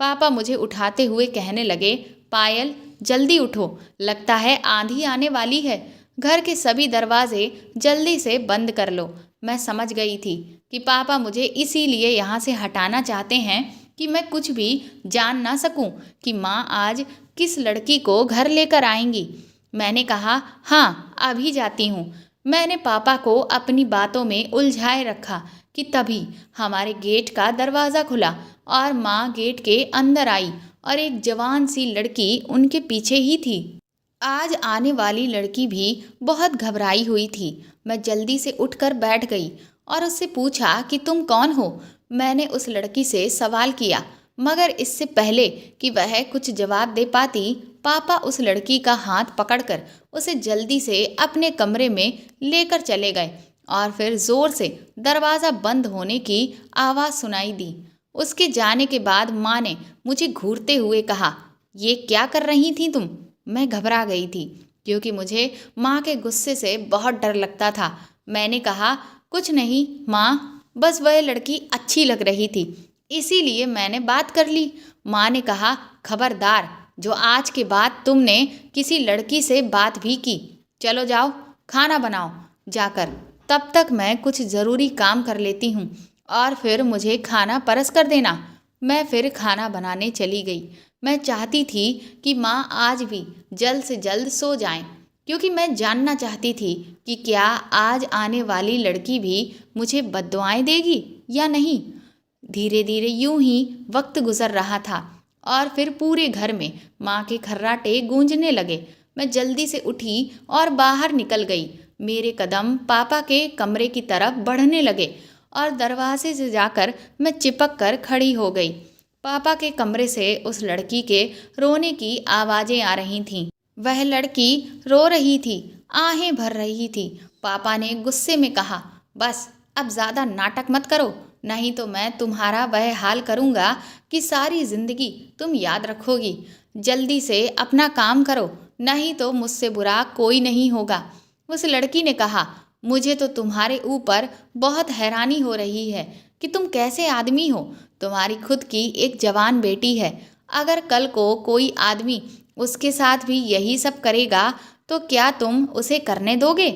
पापा मुझे उठाते हुए कहने लगे, पायल, जल्दी उठो, लगता है आंधी आने वाली है। घर के सभी दरवाजे जल्दी से बंद कर लो। मैं समझ गई थी कि पापा मुझे इसीलिए यहाँ से हटाना चाहते हैं कि मैं कुछ भी जान ना सकूं कि माँ आज किस लड़की को घर लेकर आएंगी। मैंने कहा, हाँ, अभी जाती हूँ। मैंने पापा को अपनी बातों में उलझाए रखा कि तभी हमारे गेट का दरवाज़ा खुला और माँ गेट के अंदर आई और एक जवान सी लड़की उनके पीछे ही थी। आज आने वाली लड़की भी बहुत घबराई हुई थी। मैं जल्दी से उठकर बैठ गई और उससे पूछा कि तुम कौन हो। मैंने उस लड़की से सवाल किया, मगर इससे पहले कि वह कुछ जवाब दे पाती, पापा उस लड़की का हाथ पकड़कर उसे जल्दी से अपने कमरे में लेकर चले गए और फिर जोर से दरवाज़ा बंद होने की आवाज़ सुनाई दी। उसके जाने के बाद माँ ने मुझे घूरते हुए कहा, ये क्या कर रही थी तुम? मैं घबरा गई थी क्योंकि मुझे माँ के गुस्से से बहुत डर लगता था। मैंने कहा, कुछ नहीं माँ, बस वह लड़की अच्छी लग रही थी, इसीलिए मैंने बात कर ली। माँ ने कहा, खबरदार, जो आज के बाद तुमने किसी लड़की से बात भी की। चलो जाओ, खाना बनाओ जाकर, तब तक मैं कुछ ज़रूरी काम कर लेती हूँ और फिर मुझे खाना परस कर देना। मैं फिर खाना बनाने चली गई। मैं चाहती थी कि माँ आज भी जल्द से जल्द सो जाएं, क्योंकि मैं जानना चाहती थी कि क्या आज आने वाली लड़की भी मुझे बद्दुआएं देगी या नहीं। धीरे धीरे यूं ही वक्त गुजर रहा था और फिर पूरे घर में माँ के खर्राटे गूंजने लगे। मैं जल्दी से उठी और बाहर निकल गई। मेरे कदम पापा के कमरे की तरफ बढ़ने लगे और दरवाजे से जाकर मैं चिपक कर खड़ी हो गई। पापा के कमरे से उस लड़की के रोने की आवाज़ें आ रही थीं। वह लड़की रो रही थी, आहें भर रही थी। पापा ने गुस्से में कहा, बस अब ज़्यादा नाटक मत करो, नहीं तो मैं तुम्हारा वह हाल करूँगा कि सारी ज़िंदगी तुम याद रखोगी। जल्दी से अपना काम करो, नहीं तो मुझसे बुरा कोई नहीं होगा। उस लड़की ने कहा, मुझे तो तुम्हारे ऊपर बहुत हैरानी हो रही है कि तुम कैसे आदमी हो। तुम्हारी खुद की एक जवान बेटी है, अगर कल को कोई आदमी उसके साथ भी यही सब करेगा तो क्या तुम उसे करने दोगे?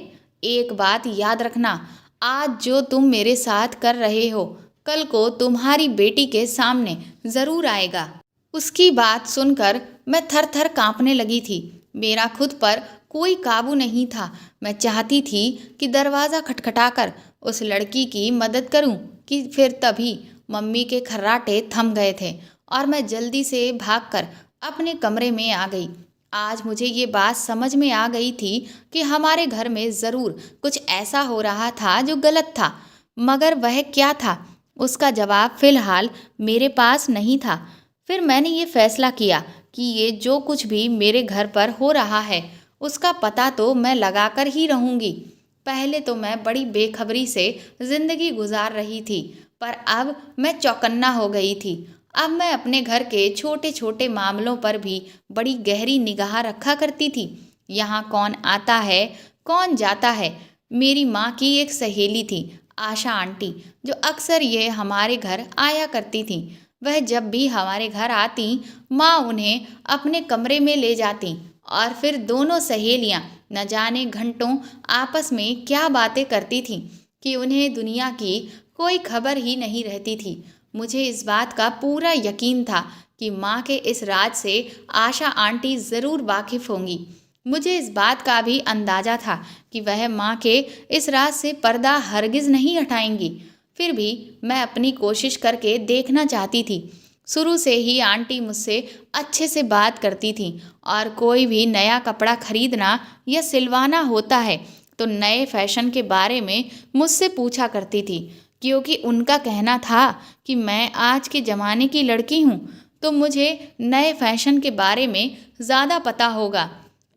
एक बात याद रखना, आज जो तुम मेरे साथ कर रहे हो, कल को तुम्हारी बेटी के सामने ज़रूर आएगा। उसकी बात सुनकर मैं थर थर काँपने लगी थी। मेरा खुद पर कोई काबू नहीं था। मैं चाहती थी कि दरवाज़ा खटखटाकर उस लड़की की मदद करूं कि फिर तभी मम्मी के खर्राटे थम गए थे और मैं जल्दी से भागकर अपने कमरे में आ गई। आज मुझे ये बात समझ में आ गई थी कि हमारे घर में ज़रूर कुछ ऐसा हो रहा था जो गलत था, मगर वह क्या था उसका जवाब फ़िलहाल मेरे पास नहीं था। फिर मैंने ये फ़ैसला किया कि ये जो कुछ भी मेरे घर पर हो रहा है उसका पता तो मैं लगाकर ही रहूँगी। पहले तो मैं बड़ी बेखबरी से ज़िंदगी गुजार रही थी, पर अब मैं चौकन्ना हो गई थी। अब मैं अपने घर के छोटे छोटे मामलों पर भी बड़ी गहरी निगाह रखा करती थी। यहाँ कौन आता है, कौन जाता है। मेरी माँ की एक सहेली थी, आशा आंटी, जो अक्सर ये हमारे घर आया करती थी। वह जब भी हमारे घर आती, माँ उन्हें अपने कमरे में ले जाती और फिर दोनों सहेलियाँ न जाने घंटों आपस में क्या बातें करती थीं कि उन्हें दुनिया की कोई खबर ही नहीं रहती थी। मुझे इस बात का पूरा यकीन था कि माँ के इस राज से आशा आंटी ज़रूर वाकिफ़ होंगी। मुझे इस बात का भी अंदाज़ा था कि वह माँ के इस राज से पर्दा हरगिज़ नहीं हटाएंगी। फिर भी मैं अपनी कोशिश करके देखना चाहती थी। शुरू से ही आंटी मुझसे अच्छे से बात करती थी और कोई भी नया कपड़ा खरीदना या सिलवाना होता है तो नए फैशन के बारे में मुझसे पूछा करती थी, क्योंकि उनका कहना था कि मैं आज के ज़माने की लड़की हूँ तो मुझे नए फैशन के बारे में ज़्यादा पता होगा।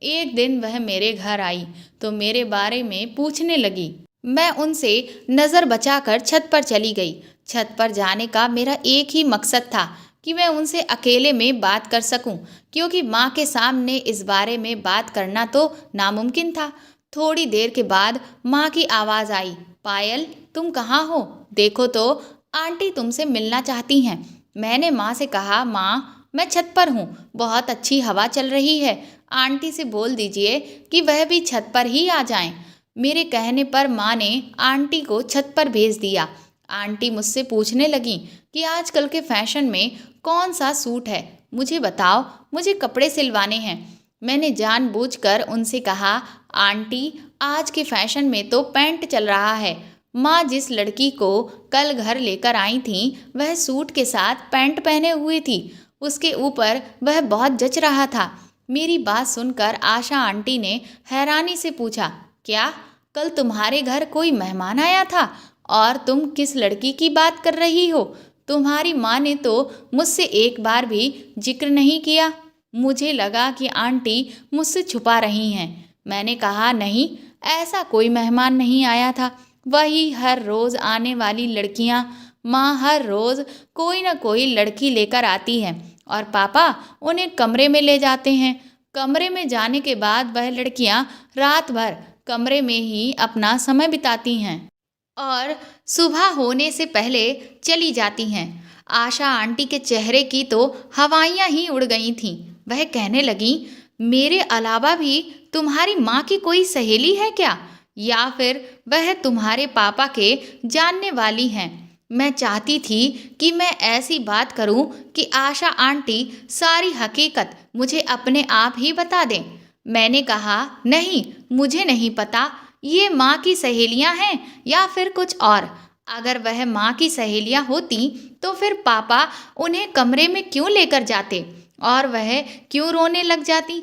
एक दिन वह मेरे घर आई तो मेरे बारे में पूछने लगी। मैं उनसे नज़र बचाकर छत पर चली गई। छत पर जाने का मेरा एक ही मकसद था कि मैं उनसे अकेले में बात कर सकूं, क्योंकि माँ के सामने इस बारे में बात करना तो नामुमकिन था। थोड़ी देर के बाद माँ की आवाज़ आई, पायल तुम कहाँ हो? देखो तो आंटी तुमसे मिलना चाहती हैं। मैंने माँ से कहा, माँ मैं छत पर हूँ, बहुत अच्छी हवा चल रही है, आंटी से बोल दीजिए कि वह भी छत पर ही आ जाएं। मेरे कहने पर माँ ने आंटी को छत पर भेज दिया। आंटी मुझसे पूछने लगी कि आजकल के फैशन में कौन सा सूट है, मुझे बताओ, मुझे कपड़े सिलवाने हैं। मैंने जानबूझकर उनसे कहा, आंटी आज के फैशन में तो पैंट चल रहा है। माँ जिस लड़की को कल घर लेकर आई थी वह सूट के साथ पैंट पहने हुई थी, उसके ऊपर वह बहुत जच रहा था। मेरी बात सुनकर आशा आंटी ने हैरानी से पूछा, क्या कल तुम्हारे घर कोई मेहमान आया था और तुम किस लड़की की बात कर रही हो? तुम्हारी माँ ने तो मुझसे एक बार भी जिक्र नहीं किया। मुझे लगा कि आंटी मुझसे छुपा रही हैं। मैंने कहा, नहीं, ऐसा कोई मेहमान नहीं आया था, वही हर रोज़ आने वाली लड़कियाँ। माँ हर रोज़ कोई ना कोई लड़की लेकर आती है और पापा उन्हें कमरे में ले जाते हैं। कमरे में जाने के बाद वह लड़कियाँ रात भर कमरे में ही अपना समय बिताती हैं और सुबह होने से पहले चली जाती हैं। आशा आंटी के चेहरे की तो हवाइयाँ ही उड़ गई थीं। वह कहने लगी, मेरे अलावा भी तुम्हारी माँ की कोई सहेली है क्या, या फिर वह तुम्हारे पापा के जानने वाली हैं? मैं चाहती थी कि मैं ऐसी बात करूं कि आशा आंटी सारी हकीकत मुझे अपने आप ही बता दें। मैंने कहा, नहीं, मुझे नहीं पता ये माँ की सहेलियाँ हैं या फिर कुछ और। अगर वह माँ की सहेलियाँ होती तो फिर पापा उन्हें कमरे में क्यों लेकर जाते और वह क्यों रोने लग जाती?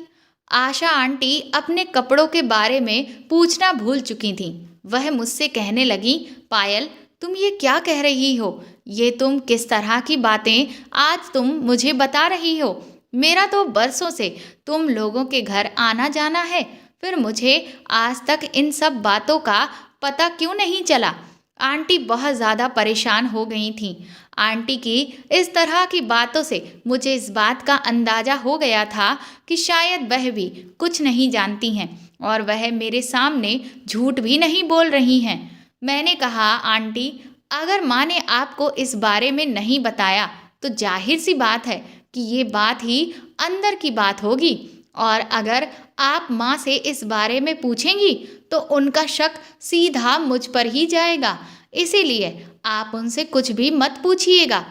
आशा आंटी अपने कपड़ों के बारे में पूछना भूल चुकी थीं। वह मुझसे कहने लगी, पायल तुम ये क्या कह रही हो? ये तुम किस तरह की बातें आज तुम मुझे बता रही हो? मेरा तो बरसों से तुम लोगों के घर आना जाना है, फिर मुझे आज तक इन सब बातों का पता क्यों नहीं चला? आंटी बहुत ज़्यादा परेशान हो गई थीं। आंटी की इस तरह की बातों से मुझे इस बात का अंदाज़ा हो गया था कि शायद वह भी कुछ नहीं जानती हैं और वह मेरे सामने झूठ भी नहीं बोल रही हैं। मैंने कहा, आंटी अगर माँ ने आपको इस बारे में नहीं बताया तो जाहिर सी बात है कि ये बात ही अंदर की बात होगी, और अगर आप माँ से इस बारे में पूछेंगी तो उनका शक सीधा मुझ पर ही जाएगा, इसीलिए आप उनसे कुछ भी मत पूछिएगा।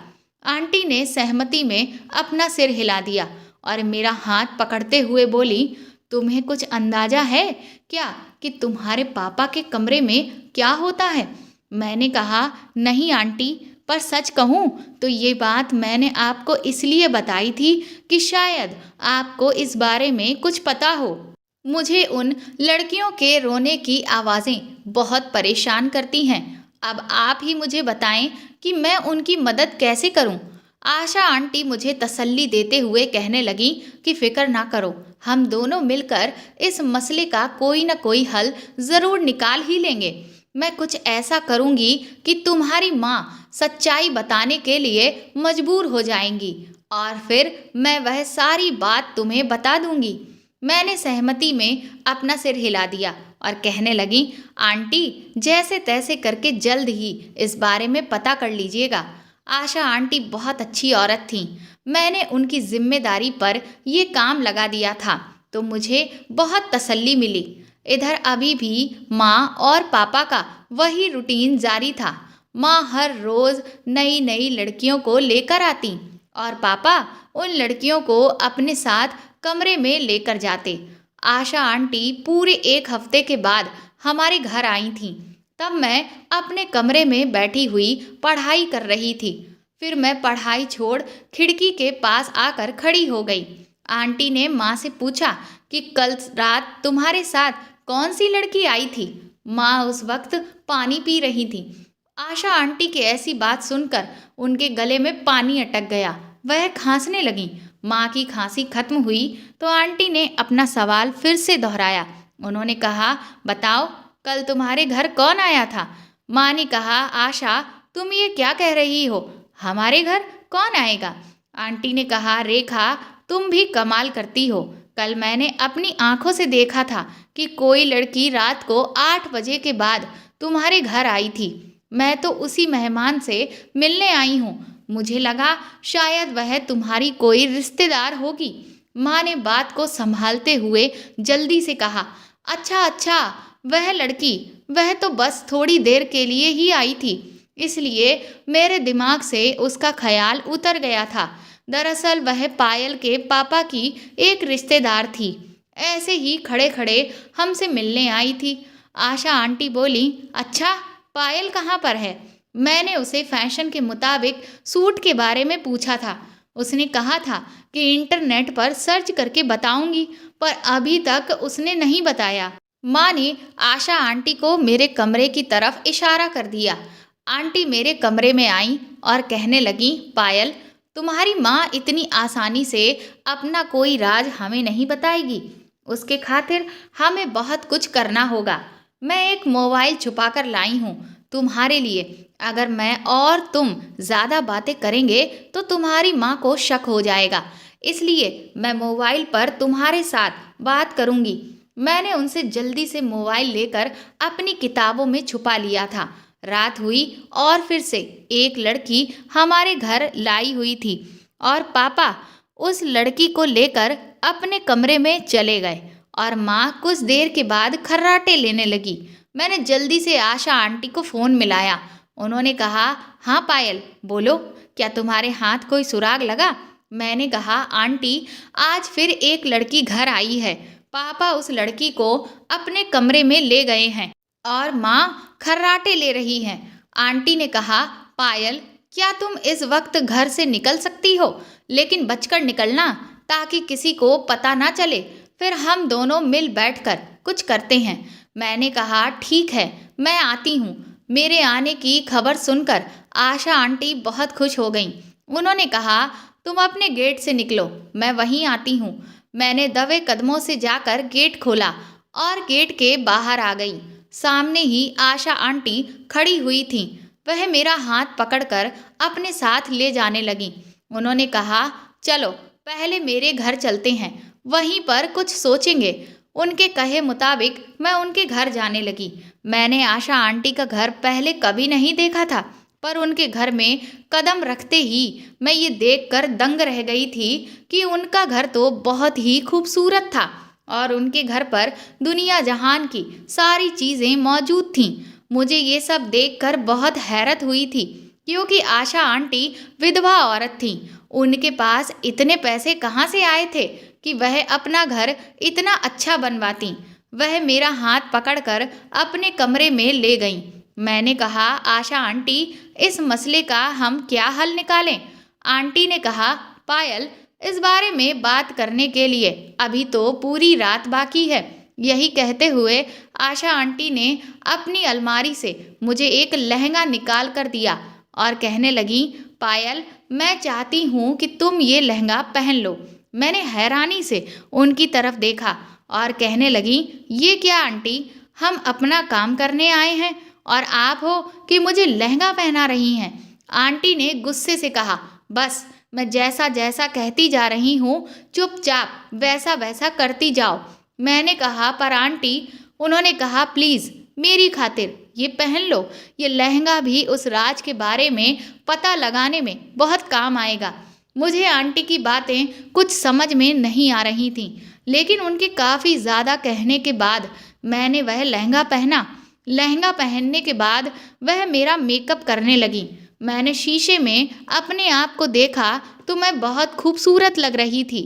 आंटी ने सहमति में अपना सिर हिला दिया और मेरा हाथ पकड़ते हुए बोली, तुम्हें कुछ अंदाजा है क्या कि तुम्हारे पापा के कमरे में क्या होता है? मैंने कहा, नहीं आंटी, पर सच कहूँ तो ये बात मैंने आपको इसलिए बताई थी कि शायद आपको इस बारे में कुछ पता हो। मुझे उन लड़कियों के रोने की आवाज़ें बहुत परेशान करती हैं। अब आप ही मुझे बताएं कि मैं उनकी मदद कैसे करूं? आशा आंटी मुझे तसल्ली देते हुए कहने लगी कि फ़िक्र ना करो, हम दोनों मिलकर इस मसले का कोई ना कोई हल ज़रूर निकाल ही लेंगे। मैं कुछ ऐसा करूंगी कि तुम्हारी माँ सच्चाई बताने के लिए मजबूर हो जाएंगी और फिर मैं वह सारी बात तुम्हें बता दूंगी। मैंने सहमति में अपना सिर हिला दिया और कहने लगी, आंटी जैसे तैसे करके जल्द ही इस बारे में पता कर लीजिएगा। आशा आंटी बहुत अच्छी औरत थीं। मैंने उनकी जिम्मेदारी पर ये काम लगा दिया था तो मुझे बहुत तसल्ली मिली। इधर अभी भी माँ और पापा का वही रूटीन जारी था। माँ हर रोज़ नई नई लड़कियों को लेकर आती और पापा उन लड़कियों को अपने साथ कमरे में लेकर जाते। आशा आंटी पूरे एक हफ्ते के बाद हमारे घर आई थीं। तब मैं अपने कमरे में बैठी हुई पढ़ाई कर रही थी। फिर मैं पढ़ाई छोड़ खिड़की के पास आकर खड़ी हो गई। आंटी ने माँ से पूछा कि कल रात तुम्हारे साथ कौन सी लड़की आई थी। माँ उस वक्त पानी पी रही थी। आशा आंटी की ऐसी बात सुनकर उनके गले में पानी अटक गया। वह खांसने लगी। माँ की खांसी खत्म हुई तो आंटी ने अपना सवाल फिर से दोहराया। उन्होंने कहा, बताओ कल तुम्हारे घर कौन आया था। माँ ने कहा, आशा तुम ये क्या कह रही हो, हमारे घर कौन आएगा। आंटी ने कहा, रेखा तुम भी कमाल करती हो। कल मैंने अपनी आंखों से देखा था कि कोई लड़की रात को 8 बजे के बाद तुम्हारे घर आई थी। मैं तो उसी मेहमान से मिलने आई हूँ। मुझे लगा शायद वह तुम्हारी कोई रिश्तेदार होगी। माँ ने बात को संभालते हुए जल्दी से कहा, अच्छा अच्छा, वह लड़की, वह तो बस थोड़ी देर के लिए ही आई थी, इसलिए मेरे दिमाग से उसका ख्याल उतर गया था। दरअसल वह पायल के पापा की एक रिश्तेदार थी। ऐसे ही खड़े खड़े हमसे मिलने आई थी। आशा आंटी बोली, अच्छा पायल कहाँ पर है। मैंने उसे फैशन के मुताबिक सूट के बारे में पूछा था। उसने कहा था कि इंटरनेट पर सर्च करके बताऊंगी, पर अभी तक उसने नहीं बताया। माँ ने आशा आंटी को मेरे कमरे की तरफ इशारा कर दिया। आंटी मेरे कमरे में आई और कहने लगी, पायल तुम्हारी माँ इतनी आसानी से अपना कोई राज हमें नहीं बताएगी। उसके खातिर हमें बहुत कुछ करना होगा। मैं एक मोबाइल छुपा कर लाई हूँ तुम्हारे लिए। अगर मैं और तुम ज़्यादा बातें करेंगे तो तुम्हारी माँ को शक हो जाएगा, इसलिए मैं मोबाइल पर तुम्हारे साथ बात करूँगी। मैंने उनसे जल्दी से मोबाइल लेकर अपनी किताबों में छुपा लिया था। रात हुई और फिर से एक लड़की हमारे घर लाई हुई थी और पापा उस लड़की को लेकर अपने कमरे में चले गए और माँ कुछ देर के बाद खर्राटे लेने लगी। मैंने जल्दी से आशा आंटी को फ़ोन मिलाया। उन्होंने कहा, हाँ पायल बोलो, क्या तुम्हारे हाथ कोई सुराग लगा। मैंने कहा, आंटी आज फिर एक लड़की घर आई है। पापा उस लड़की को अपने कमरे में ले गए हैं और माँ खर्राटे ले रही हैं। आंटी ने कहा, पायल क्या तुम इस वक्त घर से निकल सकती हो, लेकिन बचकर निकलना ताकि किसी को पता ना चले, फिर हम दोनों मिल बैठकर कुछ करते हैं। मैंने कहा, ठीक है मैं आती हूँ। मेरे आने की खबर सुनकर आशा आंटी बहुत खुश हो गईं। उन्होंने कहा, तुम अपने गेट से निकलो, मैं वहीं आती हूँ। मैंने दबे कदमों से जाकर गेट खोला और गेट के बाहर आ गई। सामने ही आशा आंटी खड़ी हुई थीं। वह मेरा हाथ पकड़कर अपने साथ ले जाने लगी। उन्होंने कहा, चलो पहले मेरे घर चलते हैं, वहीं पर कुछ सोचेंगे। उनके कहे मुताबिक मैं उनके घर जाने लगी। मैंने आशा आंटी का घर पहले कभी नहीं देखा था, पर उनके घर में कदम रखते ही मैं ये देखकर दंग रह गई थी कि उनका घर तो बहुत ही खूबसूरत था और उनके घर पर दुनिया जहान की सारी चीज़ें मौजूद थीं। मुझे ये सब देखकर बहुत हैरत हुई थी, क्योंकि आशा आंटी विधवा औरत थीं। उनके पास इतने पैसे कहाँ से आए थे कि वह अपना घर इतना अच्छा बनवाती। वह मेरा हाथ पकड़कर अपने कमरे में ले गईं। मैंने कहा, आशा आंटी इस मसले का हम क्या हल निकालें। आंटी ने कहा, पायल इस बारे में बात करने के लिए अभी तो पूरी रात बाकी है। यही कहते हुए आशा आंटी ने अपनी अलमारी से मुझे एक लहंगा निकाल कर दिया और कहने लगी, पायल मैं चाहती हूँ कि तुम ये लहंगा पहन लो। मैंने हैरानी से उनकी तरफ देखा और कहने लगी, ये क्या आंटी, हम अपना काम करने आए हैं और आप हो कि मुझे लहंगा पहना रही हैं। आंटी ने गुस्से से कहा, बस मैं जैसा जैसा कहती जा रही हूँ चुपचाप वैसा वैसा करती जाओ। मैंने कहा, पर आंटी। उन्होंने कहा, प्लीज़ मेरी खातिर ये पहन लो, ये लहंगा भी उस राज के बारे में पता लगाने में बहुत काम आएगा। मुझे आंटी की बातें कुछ समझ में नहीं आ रही थीं, लेकिन उनके काफ़ी ज़्यादा कहने के बाद मैंने वह लहंगा पहना। लहंगा पहनने के बाद वह मेरा मेकअप करने लगी। मैंने शीशे में अपने आप को देखा तो मैं बहुत खूबसूरत लग रही थी।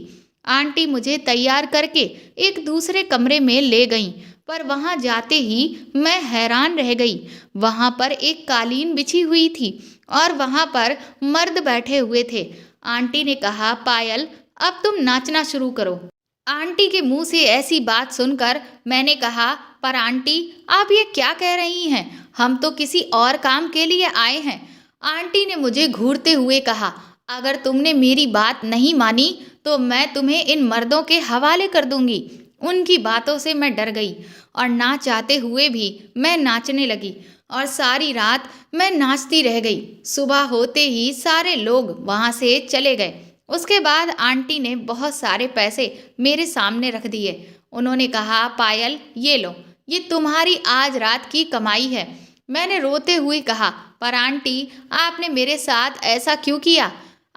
आंटी मुझे तैयार करके एक दूसरे कमरे में ले गईं, पर वहां जाते ही मैं हैरान रह गई। वहां पर एक कालीन बिछी हुई थी और वहां पर मर्द बैठे हुए थे। आंटी ने कहा, पायल अब तुम नाचना शुरू करो। आंटी के मुंह से ऐसी बात सुनकर मैंने कहा, पर आंटी आप ये क्या कह रही हैं? हम तो किसी और काम के लिए आए हैं। आंटी ने मुझे घूरते हुए कहा, अगर तुमने मेरी बात नहीं मानी तो मैं तुम्हें इन मर्दों के हवाले कर दूंगी। उनकी बातों से मैं डर गई और ना चाहते हुए भी मैं नाचने लगी और सारी रात मैं नाचती रह गई। सुबह होते ही सारे लोग वहाँ से चले गए। उसके बाद आंटी ने बहुत सारे पैसे मेरे सामने रख दिए। उन्होंने कहा, पायल ये लो, ये तुम्हारी आज रात की कमाई है। मैंने रोते हुए कहा, पर आंटी आपने मेरे साथ ऐसा क्यों किया?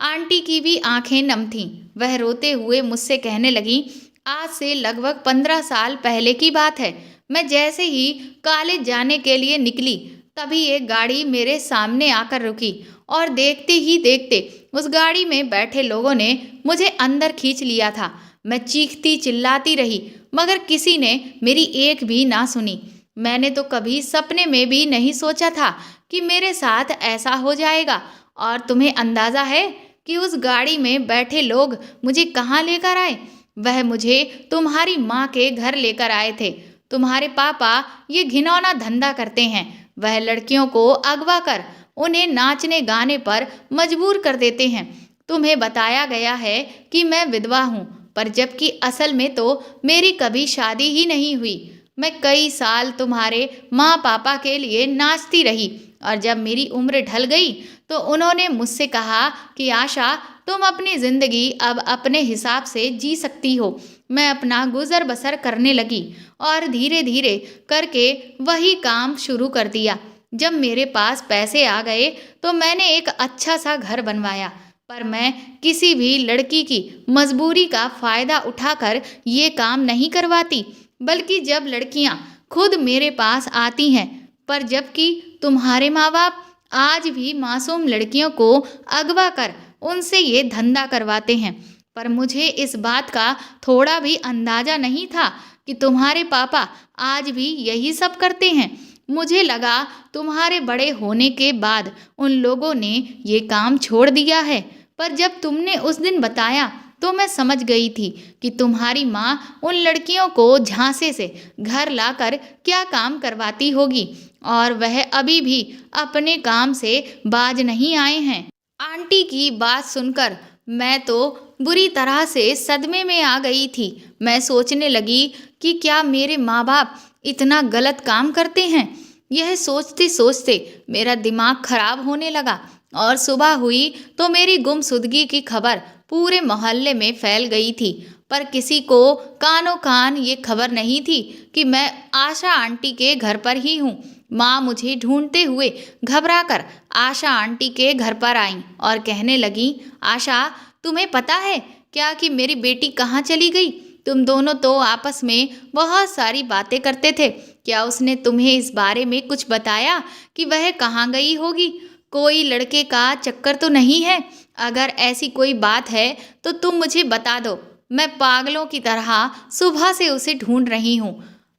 आंटी की भी आंखें नम थीं। वह रोते हुए मुझसे कहने लगी, आज से लगभग 15 साल पहले की बात है। मैं जैसे ही कॉलेज जाने के लिए निकली तभी एक गाड़ी मेरे सामने आकर रुकी और देखते ही देखते उस गाड़ी में बैठे लोगों ने मुझे अंदर खींच लिया था। मैं चीखती चिल्लाती रही मगर किसी ने मेरी एक भी ना सुनी। मैंने तो कभी सपने में भी नहीं सोचा था कि मेरे साथ ऐसा हो जाएगा। और तुम्हें अंदाज़ा है कि उस गाड़ी में बैठे लोग मुझे कहाँ लेकर आए? वह मुझे तुम्हारी माँ के घर लेकर आए थे। तुम्हारे पापा ये घिनौना धंधा करते हैं। वह लड़कियों को अगवा कर उन्हें नाचने गाने पर मजबूर कर देते हैं। तुम्हें बताया गया है कि मैं विधवा हूँ, पर जबकि असल में तो मेरी कभी शादी ही नहीं हुई। मैं कई साल तुम्हारे माँ पापा के लिए नाचती रही और जब मेरी उम्र ढल गई तो उन्होंने मुझसे कहा कि आशा, तुम अपनी ज़िंदगी अब अपने हिसाब से जी सकती हो। मैं अपना गुजर बसर करने लगी और धीरे धीरे करके वही काम शुरू कर दिया। जब मेरे पास पैसे आ गए तो मैंने एक अच्छा सा घर बनवाया, पर मैं किसी भी लड़की की मजबूरी का फ़ायदा उठाकर ये काम नहीं करवाती, बल्कि जब लड़कियां खुद मेरे पास आती हैं। पर जबकि तुम्हारे माँ बाप आज भी मासूम लड़कियों को अगवा कर उनसे ये धंधा करवाते हैं। पर मुझे इस बात का थोड़ा भी अंदाज़ा नहीं था कि तुम्हारे पापा आज भी यही सब करते हैं। मुझे लगा तुम्हारे बड़े होने के बाद उन लोगों ने ये काम छोड़ दिया है, पर जब तुमने उस दिन बताया तो मैं समझ गई थी कि तुम्हारी माँ उन लड़कियों को झांसे से घर लाकर क्या काम करवाती होगी और वह अभी भी अपने काम से बाज नहीं आए हैं। आंटी की बात सुनकर मैं तो बुरी तरह से सदमे में आ गई थी। मैं सोचने लगी कि क्या मेरे माँ बाप इतना गलत काम करते हैं। यह सोचते सोचते मेरा दिमाग खराब होने लगा और सुबह हुई तो मेरी गुमशुदगी की खबर पूरे मोहल्ले में फैल गई थी। पर किसी को कानों कान ये खबर नहीं थी कि मैं आशा आंटी के घर पर ही हूँ। माँ मुझे ढूंढते हुए घबराकर आशा आंटी के घर पर आईं और कहने लगी, आशा तुम्हें पता है क्या कि मेरी बेटी कहाँ चली गई? तुम दोनों तो आपस में बहुत सारी बातें करते थे। क्या उसने तुम्हें इस बारे में कुछ बताया कि वह कहाँ गई होगी? कोई लड़के का चक्कर तो नहीं है? अगर ऐसी कोई बात है तो तुम मुझे बता दो। मैं पागलों की तरह सुबह से उसे ढूंढ रही हूँ।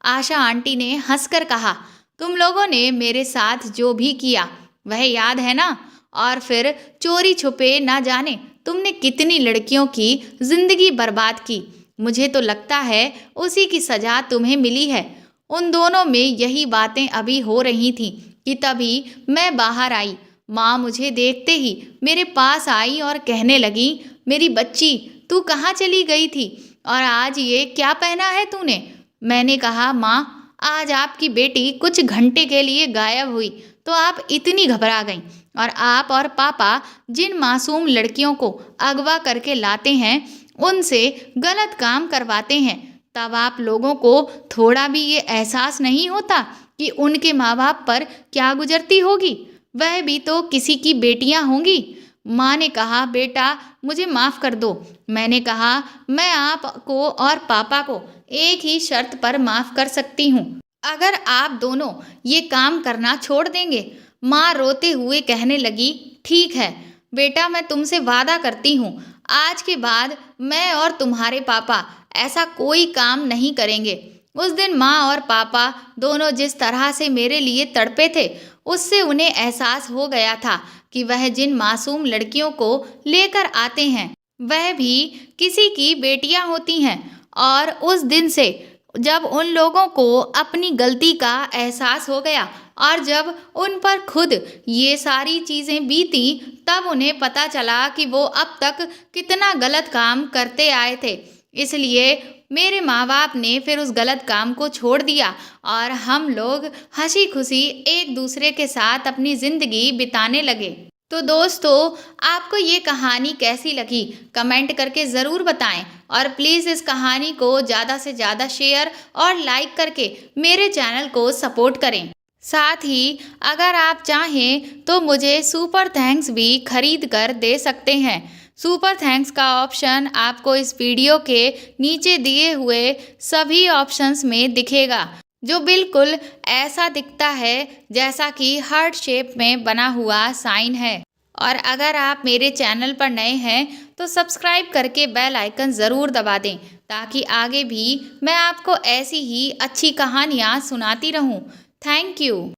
आशा आंटी ने हंसकर कहा, तुम लोगों ने मेरे साथ जो भी किया वह याद है ना? और फिर चोरी छुपे ना जाने तुमने कितनी लड़कियों की जिंदगी बर्बाद की। मुझे तो लगता है उसी की सजा तुम्हें मिली है। उन दोनों में यही बातें अभी हो रही थीं कि तभी मैं बाहर आई। माँ मुझे देखते ही मेरे पास आई और कहने लगी, मेरी बच्ची तू कहाँ चली गई थी और आज ये क्या पहना है तूने? मैंने कहा, माँ आज आपकी बेटी कुछ घंटे के लिए गायब हुई तो आप इतनी घबरा गईं और आप और पापा जिन मासूम लड़कियों को अगवा करके लाते हैं उनसे गलत काम करवाते हैं, तब आप लोगों को थोड़ा भी ये एहसास नहीं होता कि उनके माँ बाप पर क्या गुजरती होगी? वह भी तो किसी की बेटियां होंगी। माँ ने कहा, बेटा मुझे माफ़ कर दो। मैंने कहा, मैं आपको और पापा को एक ही शर्त पर माफ़ कर सकती हूँ, अगर आप दोनों ये काम करना छोड़ देंगे। माँ रोते हुए कहने लगी, ठीक है बेटा, मैं तुमसे वादा करती हूँ आज के बाद मैं और तुम्हारे पापा ऐसा कोई काम नहीं करेंगे। उस दिन माँ और पापा दोनों जिस तरह से मेरे लिए तड़पे थे, उससे उन्हें एहसास हो गया था कि वह जिन मासूम लड़कियों को लेकर आते हैं वह भी किसी की बेटियां होती हैं। और उस दिन से जब उन लोगों को अपनी गलती का एहसास हो गया और जब उन पर खुद ये सारी चीज़ें बीती, तब उन्हें पता चला कि वो अब तक कितना गलत काम करते आए थे। इसलिए मेरे माँ बाप ने फिर उस गलत काम को छोड़ दिया और हम लोग हंसी खुशी एक दूसरे के साथ अपनी ज़िंदगी बिताने लगे। तो दोस्तों, आपको ये कहानी कैसी लगी कमेंट करके ज़रूर बताएं और प्लीज़ इस कहानी को ज़्यादा से ज़्यादा शेयर और लाइक करके मेरे चैनल को सपोर्ट करें। साथ ही अगर आप चाहें तो मुझे सुपर थैंक्स भी खरीद कर दे सकते हैं। सुपर थैंक्स का ऑप्शन आपको इस वीडियो के नीचे दिए हुए सभी ऑप्शंस में दिखेगा, जो बिल्कुल ऐसा दिखता है जैसा कि हार्ट शेप में बना हुआ साइन है। और अगर आप मेरे चैनल पर नए हैं तो सब्सक्राइब करके बेल आइकन ज़रूर दबा दें, ताकि आगे भी मैं आपको ऐसी ही अच्छी कहानियाँ सुनाती रहूँ। Thank you.